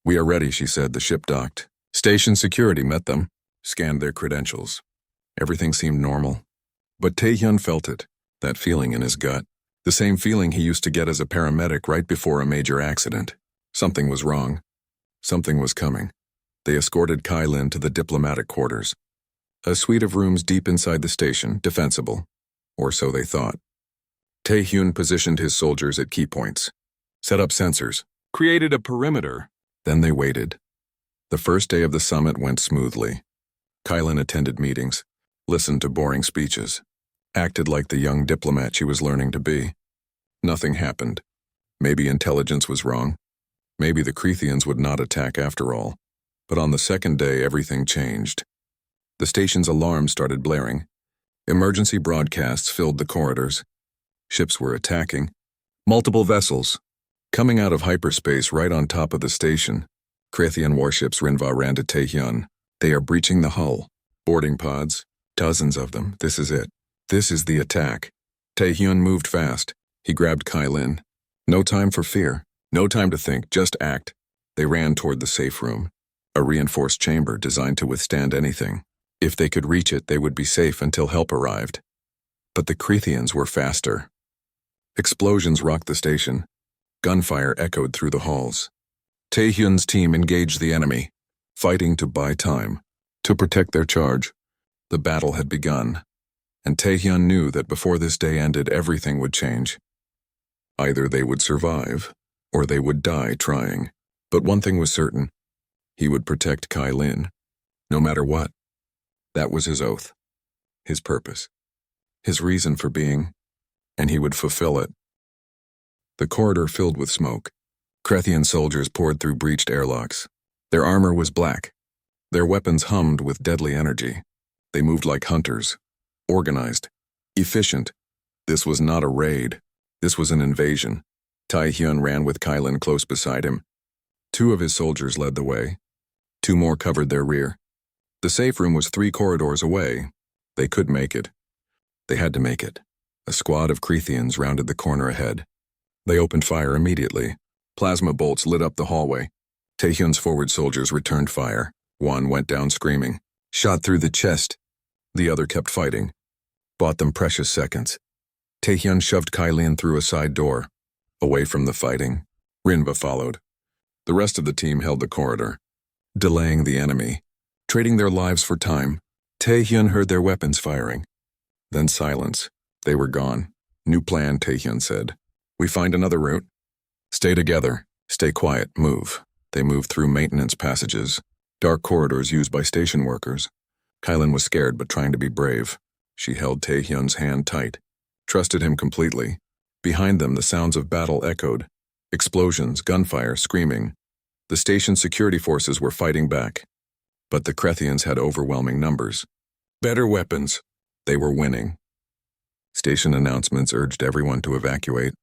"We are ready," she said. The ship docked. Station security met them, scanned their credentials. Everything seemed normal. But Taehyun felt it, that feeling in his gut. The same feeling he used to get as a paramedic right before a major accident. Something was wrong. Something was coming. They escorted Kylin to the diplomatic quarters. A suite of rooms deep inside the station, defensible. Or so they thought. Taehyun positioned his soldiers at key points. Set up sensors. Created a perimeter. Then they waited. The first day of the summit went smoothly. Kylin attended meetings, listened to boring speeches, acted like the young diplomat she was learning to be. Nothing happened. Maybe intelligence was wrong. Maybe the Krethians would not attack after all. But on the 2nd day, everything changed. The station's alarms started blaring. Emergency broadcasts filled the corridors. Ships were attacking. Multiple vessels. Coming out of hyperspace right on top of the station. Krethian warships. Rinva ran to Taehyun. "They are breaching the hull. Boarding pods. Dozens of them. This is it. This is the attack." Taehyun moved fast. He grabbed Kylin. No time for fear. No time to think. Just act. They ran toward the safe room. a reinforced chamber designed to withstand anything. If they could reach it, they would be safe until help arrived. But the Cretheans were faster. Explosions rocked the station. Gunfire echoed through the halls. Taehyun's team engaged the enemy, fighting to buy time, to protect their charge. The battle had begun, and Taehyun knew that before this day ended, everything would change. Either they would survive, or they would die trying. But one thing was certain. He would protect Kai Lin, no matter what. That was his oath, his purpose, his reason for being, and he would fulfill it. The corridor filled with smoke. Crethean soldiers poured through breached airlocks. Their armor was black. Their weapons hummed with deadly energy. They moved like hunters, organized, efficient. This was not a raid. This was an invasion. Taehyun ran with Kai Lin close beside him. 2 of his soldiers led the way. 2 more covered their rear. The safe room was 3 corridors away. They could make it. They had to make it. A squad of Cretheans rounded the corner ahead. They opened fire immediately. Plasma bolts lit up the hallway. Taehyun's forward soldiers returned fire. One went down screaming, shot through the chest. The other kept fighting. Bought them precious seconds. Taehyun shoved Kai Lin through a side door. Away from the fighting, Rinva followed. The rest of the team held the corridor, delaying the enemy, trading their lives for time. Taehyun heard their weapons firing. Then silence. They were gone. New plan, Taehyun said. We find another route. Stay together. Stay quiet. Move. They moved through maintenance passages, dark corridors used by station workers. Kai Lin was scared but trying to be brave. She held Taehyun's hand tight, trusted him completely. Behind them, the sounds of battle echoed. Explosions, gunfire, screaming. The station's security forces were fighting back. But the Cretheans had overwhelming numbers. Better weapons. They were winning. Station announcements urged everyone to evacuate.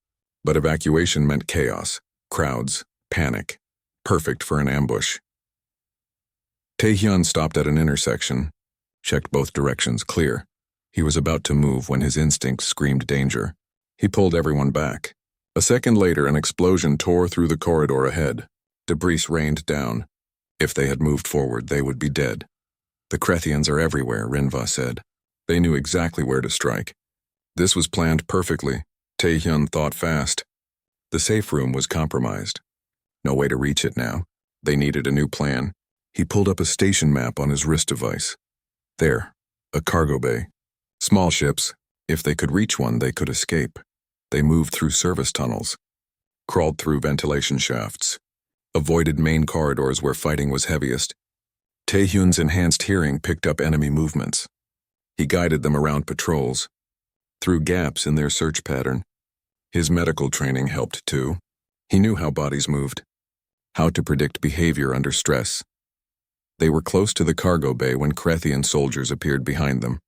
But evacuation meant chaos, crowds, panic. Perfect for an ambush. Taehyun stopped at an intersection, checked both directions clear. He was about to move when his instincts screamed danger. He pulled everyone back. A second later, an explosion tore through the corridor ahead. Debris rained down. If they had moved forward, they would be dead. The Cretheans are everywhere, Rinva said. They knew exactly where to strike. This was planned perfectly. Taehyun thought fast. The safe room was compromised. No way to reach it now. They needed a new plan. He pulled up a station map on his wrist device. There, a cargo bay. Small ships. If they could reach one, they could escape. They moved through service tunnels, crawled through ventilation shafts, avoided main corridors where fighting was heaviest. Taehyun's enhanced hearing picked up enemy movements. He guided them around patrols, through gaps in their search pattern. His medical training helped too. He knew how bodies moved, how to predict behavior under stress. They were close to the cargo bay when Crethean soldiers appeared behind them.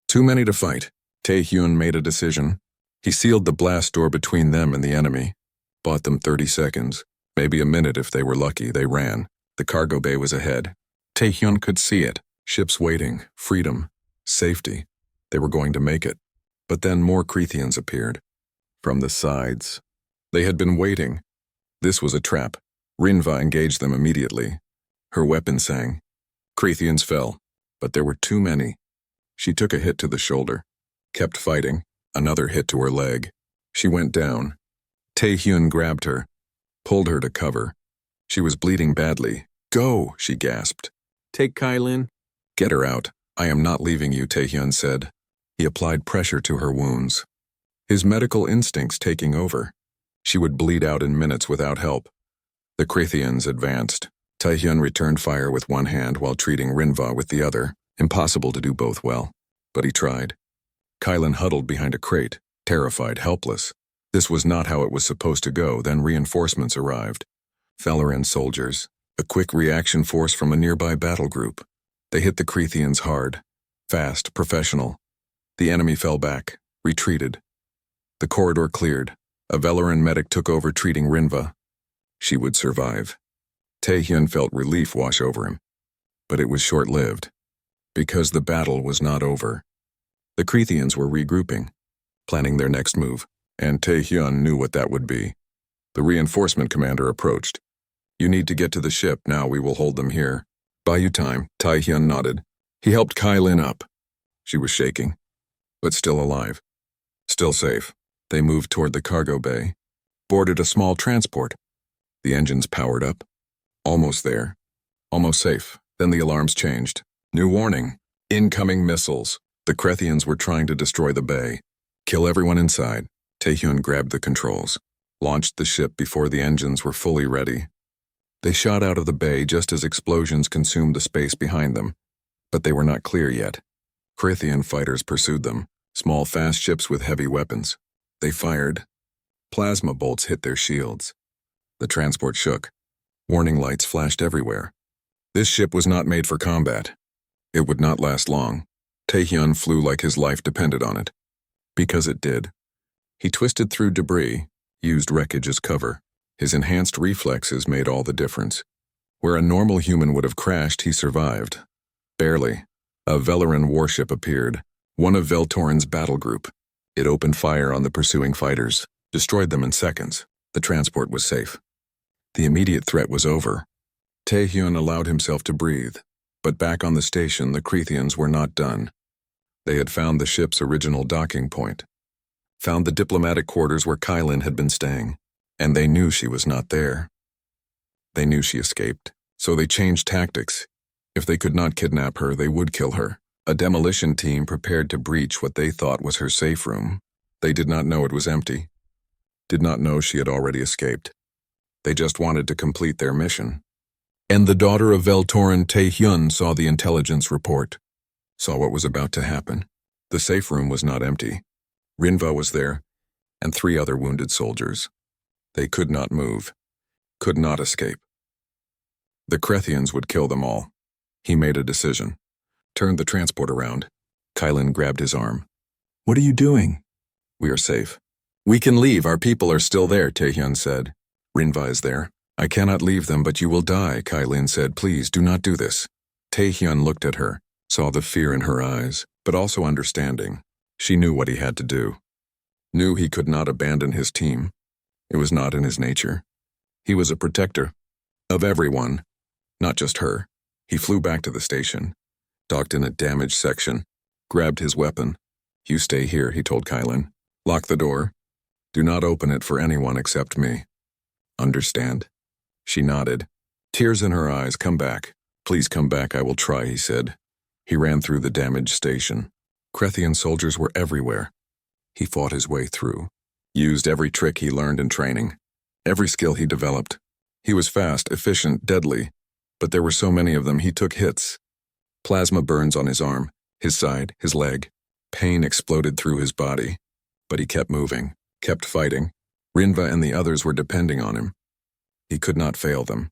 Too many to fight. Taehyun made a decision. He sealed the blast door between them and the enemy. Bought them 30 seconds, maybe a minute if they were lucky. They ran. The cargo bay was ahead. Taehyun could see it. Ships waiting, freedom, safety. They were going to make it. But then more Cretheans appeared. From the sides. They had been waiting. This was a trap. Rinva engaged them immediately. Her weapon sang. Cretheans fell, but there were too many. She took a hit to the shoulder, kept fighting, another hit to her leg. She went down. Taehyun grabbed her, pulled her to cover. She was bleeding badly. Go, she gasped. Take Kai Lin. Get her out. I am not leaving you, Taehyun said. He applied pressure to her wounds. His medical instincts taking over. She would bleed out in minutes without help. The Cretheans advanced. Taehyun returned fire with one hand while treating Rinva with the other. Impossible to do both well. But he tried. Kai Lin huddled behind a crate, terrified, helpless. This was not how it was supposed to go. Then reinforcements arrived. Felleran soldiers, a quick reaction force from a nearby battle group. They hit the Cretheans hard, fast, professional. The enemy fell back, retreated. The corridor cleared. A Velleran medic took over treating Rinva. She would survive. Taehyun felt relief wash over him. But it was short-lived, because the battle was not over. The Cretheans were regrouping, planning their next move, and Taehyun knew what that would be. The reinforcement commander approached. You need to get to the ship now. We will hold them here. Buy you time, Tae-hyun nodded. He helped Kai-lin up. She was shaking, but still alive. Still safe. They moved toward the cargo bay, boarded a small transport. The engines powered up. Almost there. Almost safe. Then the alarms changed. New warning. Incoming missiles. The Krethians were trying to destroy the bay. Kill everyone inside. Tae-hyun grabbed the controls, launched the ship before the engines were fully ready. They shot out of the bay just as explosions consumed the space behind them, but they were not clear yet. Krethian fighters pursued them, small fast ships with heavy weapons. They fired. Plasma bolts hit their shields. The transport shook. Warning lights flashed everywhere. This ship was not made for combat. It would not last long. Tae-hyun flew like his life depended on it. Because it did. He twisted through debris, used wreckage as cover. His enhanced reflexes made all the difference. Where a normal human would have crashed, he survived. Barely. A Velaran warship appeared, one of Veltorin's battle group. It opened fire on the pursuing fighters, destroyed them in seconds. The transport was safe. The immediate threat was over. Tae-hyun allowed himself to breathe, but back on the station, the Krethians were not done. They had found the ship's original docking point, found the diplomatic quarters where Kai-lin had been staying, and they knew she was not there. They knew she escaped, so they changed tactics. If they could not kidnap her, they would kill her. A demolition team prepared to breach what they thought was her safe room. They did not know it was empty. Did not know she had already escaped. They just wanted to complete their mission. And the daughter of Veltorin, Tae-hyun, saw the intelligence report, saw what was about to happen. The safe room was not empty. Rinva was there, and 3 other wounded soldiers. They could not move, could not escape. The Krethians would kill them all. He made a decision. Turned the transport around. Kai-lin grabbed his arm. "What are you doing?" "We are safe." "We can leave, our people are still there," Tae-hyun said. "Rinva is there." "I cannot leave them, but you will die," Kai-lin said. "Please, do not do this." Tae-hyun looked at her, saw the fear in her eyes, but also understanding. She knew what he had to do. Knew he could not abandon his team. It was not in his nature. He was a protector. Of everyone. Not just her. He flew back to the station, docked in a damaged section, grabbed his weapon. "You stay here," he told Kai-lin. "Lock the door. Do not open it for anyone except me. Understand?" She nodded. Tears in her eyes. "Come back. Please come back, I will try," he said. He ran through the damaged station. Krethian soldiers were everywhere. He fought his way through. Used every trick he learned in training. Every skill he developed. He was fast, efficient, deadly. But there were so many of them, he took hits. Plasma burns on his arm, his side, his leg. Pain exploded through his body. But he kept moving, kept fighting. Rinva and the others were depending on him. He could not fail them.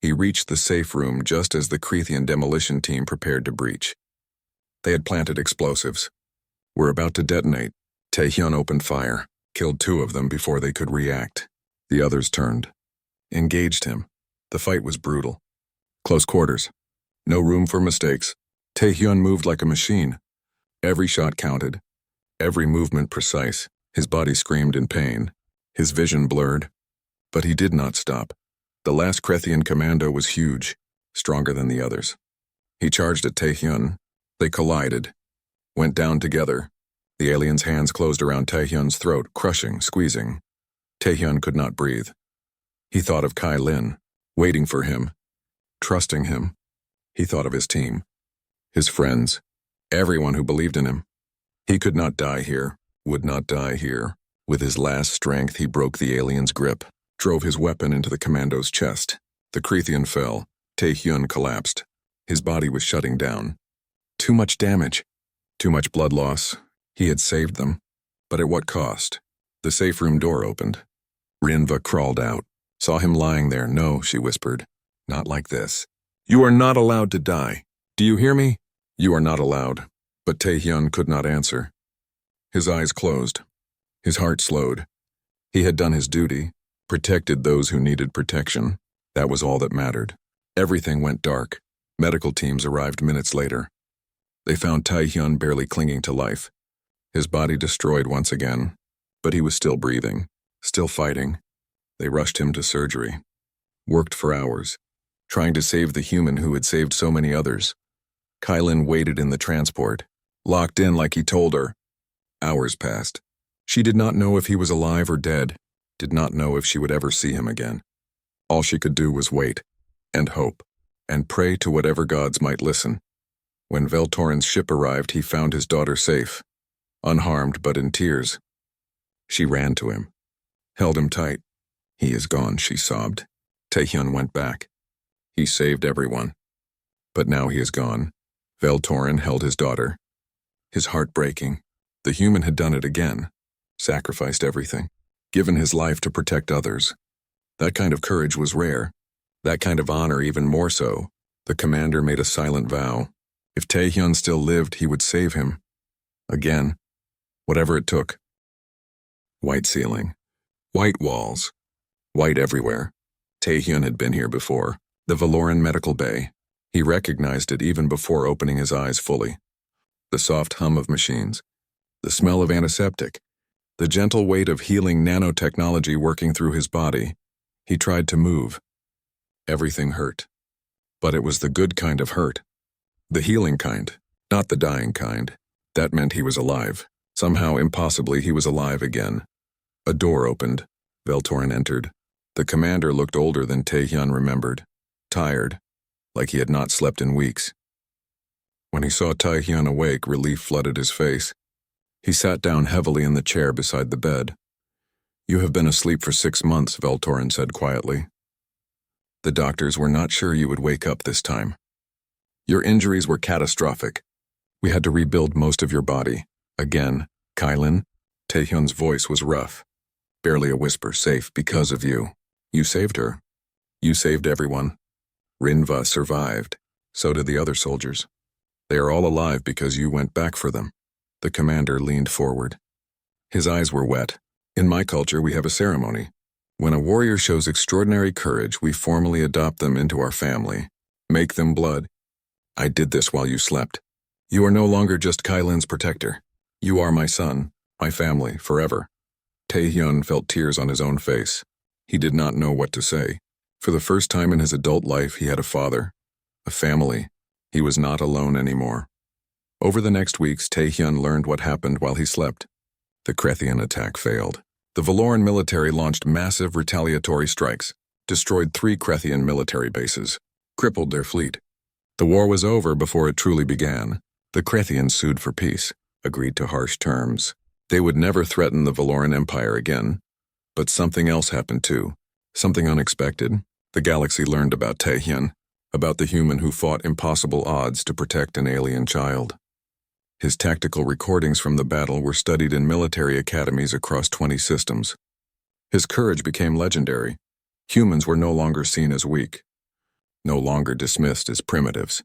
He reached the safe room just as the Krethian demolition team prepared to breach. They had planted explosives. Were about to detonate. Tae-hyun opened fire, killed 2 of them before they could react. The others turned. Engaged him. The fight was brutal. Close quarters. No room for mistakes. Tae-hyun moved like a machine. Every shot counted. Every movement precise. His body screamed in pain. His vision blurred. But he did not stop. The last Krethian commando was huge, stronger than the others. He charged at Tae-hyun. They collided. Went down together. The alien's hands closed around Tae-hyun's throat, crushing, squeezing. Tae-hyun could not breathe. He thought of Kai-lin, waiting for him, trusting him. He thought of his team, his friends, everyone who believed in him. He could not die here, would not die here. With his last strength, he broke the alien's grip, drove his weapon into the commando's chest. The Krethian fell. Tae-hyun collapsed. His body was shutting down. Too much damage. Too much blood loss. He had saved them. But at what cost? The safe room door opened. Rinva crawled out. Saw him lying there. "No," she whispered. "Not like this. You are not allowed to die. Do you hear me? You are not allowed." But Tae-hyun could not answer. His eyes closed. His heart slowed. He had done his duty, protected those who needed protection. That was all that mattered. Everything went dark. Medical teams arrived minutes later. They found Tae-hyun barely clinging to life. His body destroyed once again. But he was still breathing, still fighting. They rushed him to surgery. Worked for hours. trying to save the human who had saved so many others. Kylin waited in the transport, locked in like he told her. Hours passed. She did not know if he was alive or dead, did not know if she would ever see him again. All she could do was wait, and hope, and pray to whatever gods might listen. When Veltorin's ship arrived, he found his daughter safe, unharmed but in tears. She ran to him, held him tight. He is gone, she sobbed. Taehyun went back. He saved everyone. But now he is gone. Veltorin held his daughter. His heart breaking. The human had done it again. Sacrificed everything. Given his life to protect others. That kind of courage was rare. That kind of honor even more so. The commander made a silent vow. If Taehyun still lived, he would save him. Again. Whatever it took. White ceiling. White walls. White everywhere. Taehyun had been here before. The Valoran medical bay. He recognized it even before opening his eyes fully. The soft hum of machines. The smell of antiseptic. The gentle weight of healing nanotechnology working through his body. He tried to move. Everything hurt. But it was the good kind of hurt. The healing kind, not the dying kind. That meant he was alive. Somehow, impossibly, he was alive again. A door opened. Veltorin entered. The commander looked older than Taehyun remembered. Tired, like he had not slept in weeks. When he saw Taehyun awake, relief flooded his face. He sat down heavily in the chair beside the bed. "You have been asleep for 6 months," Veltorin said quietly. "The doctors were not sure you would wake up this time. Your injuries were catastrophic. We had to rebuild most of your body. Again, Kylin." Taehyun's voice was rough. Barely a whisper. "Safe because of you. You saved her. You saved everyone. Rinva survived. So did the other soldiers. They are all alive because you went back for them." The commander leaned forward. His eyes were wet. "In my culture, we have a ceremony. When a warrior shows extraordinary courage, we formally adopt them into our family. Make them blood. I did this while you slept. You are no longer just Kylin's protector. You are my son, my family, forever." Taehyun felt tears on his own face. He did not know what to say. For the first time in his adult life, he had a father, a family. He was not alone anymore. Over the next weeks, Taehyun learned what happened while he slept. The Krethian attack failed. The Valoran military launched massive retaliatory strikes, destroyed 3 Krethian military bases, crippled their fleet. The war was over before it truly began. The Krethians sued for peace, agreed to harsh terms. They would never threaten the Valoran Empire again. But something else happened too. Something unexpected. The galaxy learned about Taehyun, about the human who fought impossible odds to protect an alien child. His tactical recordings from the battle were studied in military academies across 20 systems. His courage became legendary. Humans were no longer seen as weak, no longer dismissed as primitives.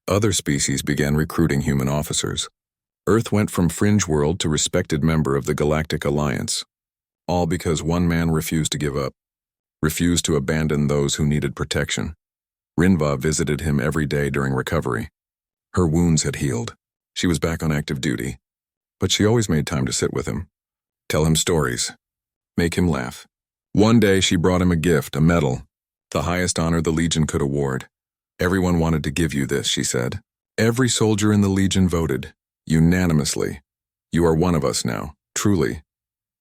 Other species began recruiting human officers. Earth went from fringe world to respected member of the Galactic Alliance, all because one man refused to give up, refused to abandon those who needed protection. Rinva visited him every day during recovery. Her wounds had healed. She was back on active duty, but she always made time to sit with him, tell him stories, make him laugh. One day she brought him a gift, a medal, the highest honor the Legion could award. "Everyone wanted to give you this," she said. "Every soldier in the Legion voted, unanimously. You are one of us now, truly.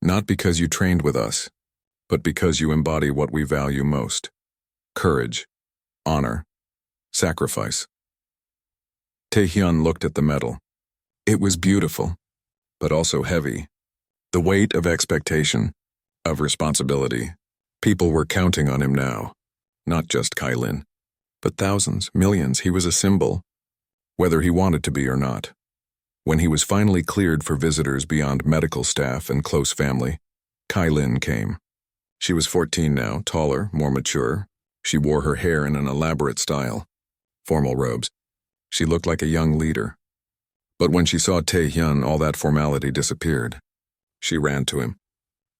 Not because you trained with us, but because you embody what we value most. Courage, honor, sacrifice." Taehyun looked at the medal. It was beautiful, but also heavy. The weight of expectation, of responsibility. People were counting on him now. Not just Kylin, but thousands, millions. He was a symbol, whether he wanted to be or not. When he was finally cleared for visitors beyond medical staff and close family, Kylin came. She was 14 now, taller, more mature. She wore her hair in an elaborate style. Formal robes. She looked like a young leader. But when she saw Taehyun, all that formality disappeared. She ran to him,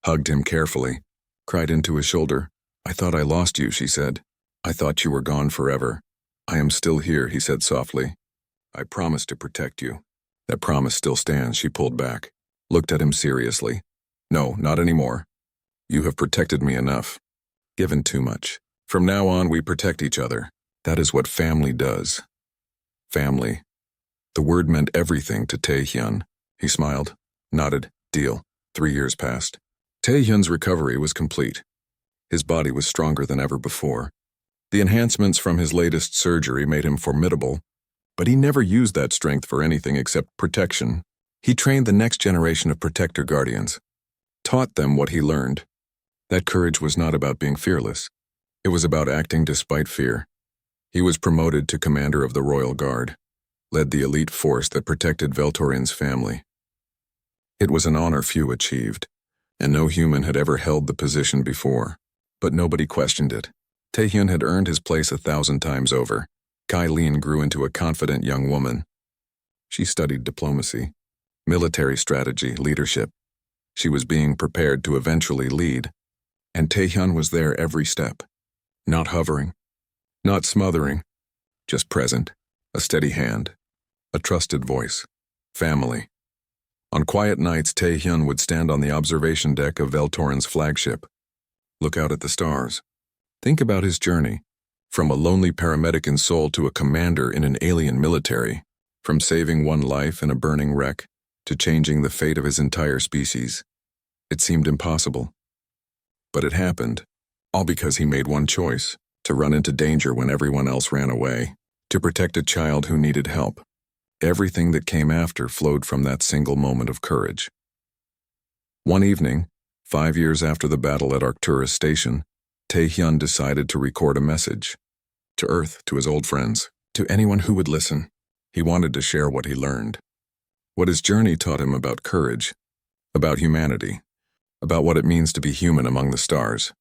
hugged him carefully, cried into his shoulder. "I thought I lost you," she said. "I thought you were gone forever." "I am still here," he said softly. "I promised to protect you." "That promise still stands." She pulled back, looked at him seriously. "No, not anymore. You have protected me enough. Given too much. From now on, we protect each other. That is what family does. Family. The word meant everything to Tae-hyun. He smiled, nodded, deal. 3 years passed. Tae-hyun's recovery was complete. His body was stronger than ever before. The enhancements from his latest surgery made him formidable, but he never used that strength for anything except protection. He trained the next generation of protector guardians, taught them what he learned. That courage was not about being fearless. It was about acting despite fear. He was promoted to commander of the Royal Guard, led the elite force that protected Veltorin's family. It was an honor few achieved, and no human had ever held the position before. But nobody questioned it. Tae-hyun had earned his place 1,000 times over. Kai-Lin grew into a confident young woman. She studied diplomacy, military strategy, leadership. She was being prepared to eventually lead, and Tae-hyun was there every step. Not hovering, not smothering, just present, a steady hand, a trusted voice, family. On quiet nights, Tae-hyun would stand on the observation deck of Veltorin's flagship, look out at the stars. Think about his journey, from a lonely paramedic in Seoul to a commander in an alien military, from saving one life in a burning wreck to changing the fate of his entire species. It seemed impossible. But it happened, all because he made one choice, to run into danger when everyone else ran away, to protect a child who needed help. Everything that came after flowed from that single moment of courage. One evening, 5 years after the battle at Arcturus Station, Tae-hyun decided to record a message. To Earth, to his old friends, to anyone who would listen. He wanted to share what he learned. What his journey taught him about courage, about humanity, about what it means to be human among the stars.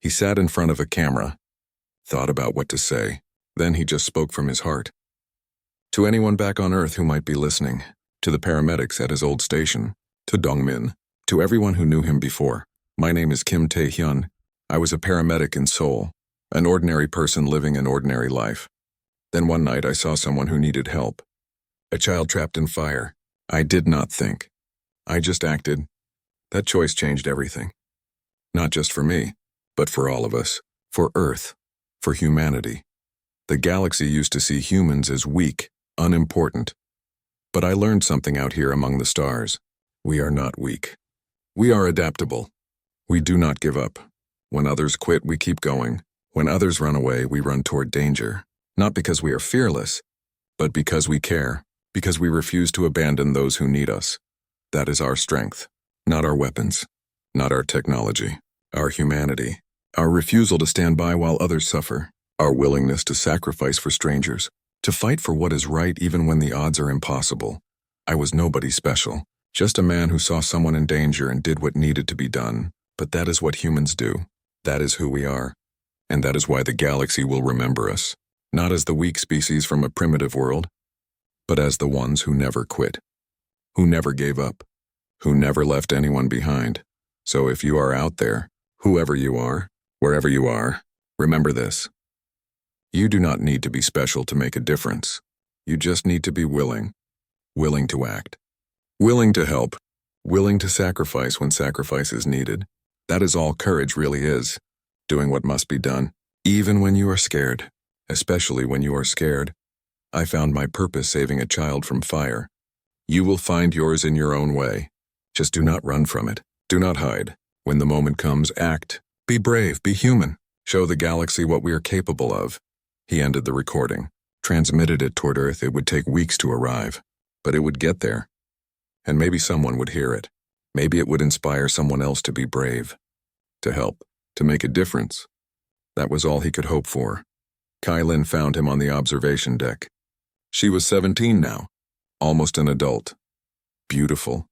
He sat in front of a camera, thought about what to say, then he just spoke from his heart. To anyone back on Earth who might be listening, to the paramedics at his old station, to Dongmin, to everyone who knew him before. My name is Kim Tae-hyun. I was a paramedic in Seoul, an ordinary person living an ordinary life. Then one night I saw someone who needed help. A child trapped in fire. I did not think. I just acted. That choice changed everything. Not just for me, but for all of us. For Earth. For humanity. The galaxy used to see humans as weak, unimportant. But I learned something out here among the stars. We are not weak. We are adaptable. We do not give up. When others quit, we keep going. When others run away, we run toward danger. Not because we are fearless, but because we care. Because we refuse to abandon those who need us. That is our strength. Not our weapons. Not our technology. Our humanity. Our refusal to stand by while others suffer. Our willingness to sacrifice for strangers. To fight for what is right even when the odds are impossible. I was nobody special. Just a man who saw someone in danger and did what needed to be done. But that is what humans do. That is who we are. And that is why the galaxy will remember us. Not as the weak species from a primitive world, but as the ones who never quit. Who never gave up. Who never left anyone behind. So if you are out there, whoever you are, wherever you are, remember this. You do not need to be special to make a difference. You just need to be willing. Willing to act. Willing to help. Willing to sacrifice when sacrifice is needed. That is all courage really is. Doing what must be done, even when you are scared. Especially when you are scared. I found my purpose saving a child from fire. You will find yours in your own way. Just do not run from it. Do not hide. When the moment comes, act. Be brave, be human. Show the galaxy what we are capable of. He ended the recording. Transmitted it toward Earth. It would take weeks to arrive. But it would get there. And maybe someone would hear it. Maybe it would inspire someone else to be brave. To help. To make a difference. That was all he could hope for. Kai-Lin found him on the observation deck. She was 17 now. Almost an adult. Beautiful.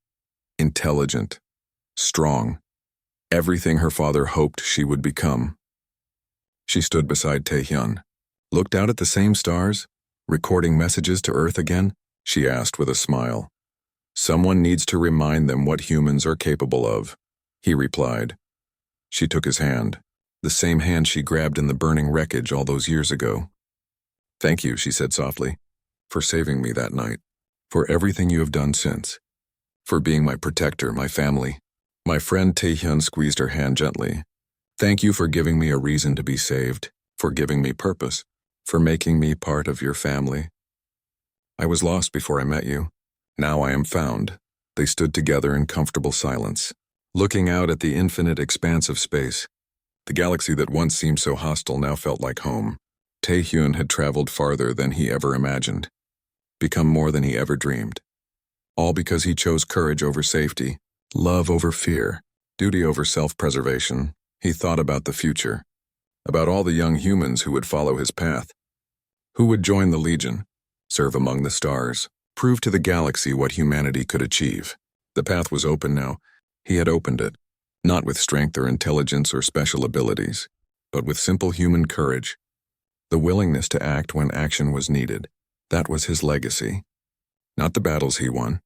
Intelligent. Strong. Everything her father hoped she would become. She stood beside Tae-hyun. Looked out at the same stars, recording messages to Earth again, she asked with a smile. Someone needs to remind them what humans are capable of, he replied. She took his hand, the same hand she grabbed in the burning wreckage all those years ago. Thank you, she said softly, for saving me that night, for everything you have done since, for being my protector, my family. My friend Tae-hyun squeezed her hand gently. Thank you for giving me a reason to be saved, for giving me purpose, for making me part of your family. I was lost before I met you. Now I am found. They stood together in comfortable silence, looking out at the infinite expanse of space. The galaxy that once seemed so hostile now felt like home. Taehyun had traveled farther than he ever imagined, become more than he ever dreamed. All because he chose courage over safety, love over fear, duty over self-preservation. He thought about the future, about all the young humans who would follow his path, who would join the Legion, serve among the stars, prove to the galaxy what humanity could achieve. The path was open now. He had opened it, not with strength or intelligence or special abilities, but with simple human courage, the willingness to act when action was needed. That was his legacy. Not the battles he won,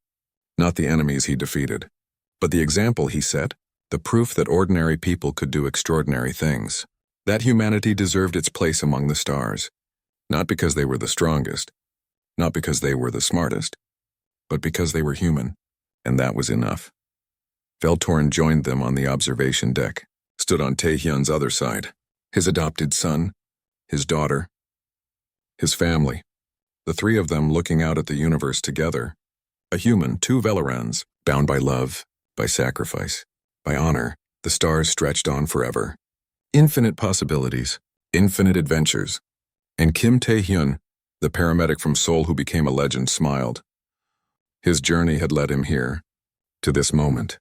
not the enemies he defeated, but the example he set, the proof that ordinary people could do extraordinary things, that humanity deserved its place among the stars, not because they were the strongest, not because they were the smartest, but because they were human, and that was enough. Veltorn joined them on the observation deck, stood on Taehyun's other side, his adopted son, his daughter, his family, the three of them looking out at the universe together. A human, two Velerans, bound by love, by sacrifice, by honor. The stars stretched on forever. Infinite possibilities, infinite adventures. And Kim Taehyun, the paramedic from Seoul who became a legend, smiled. His journey had led him here, to this moment.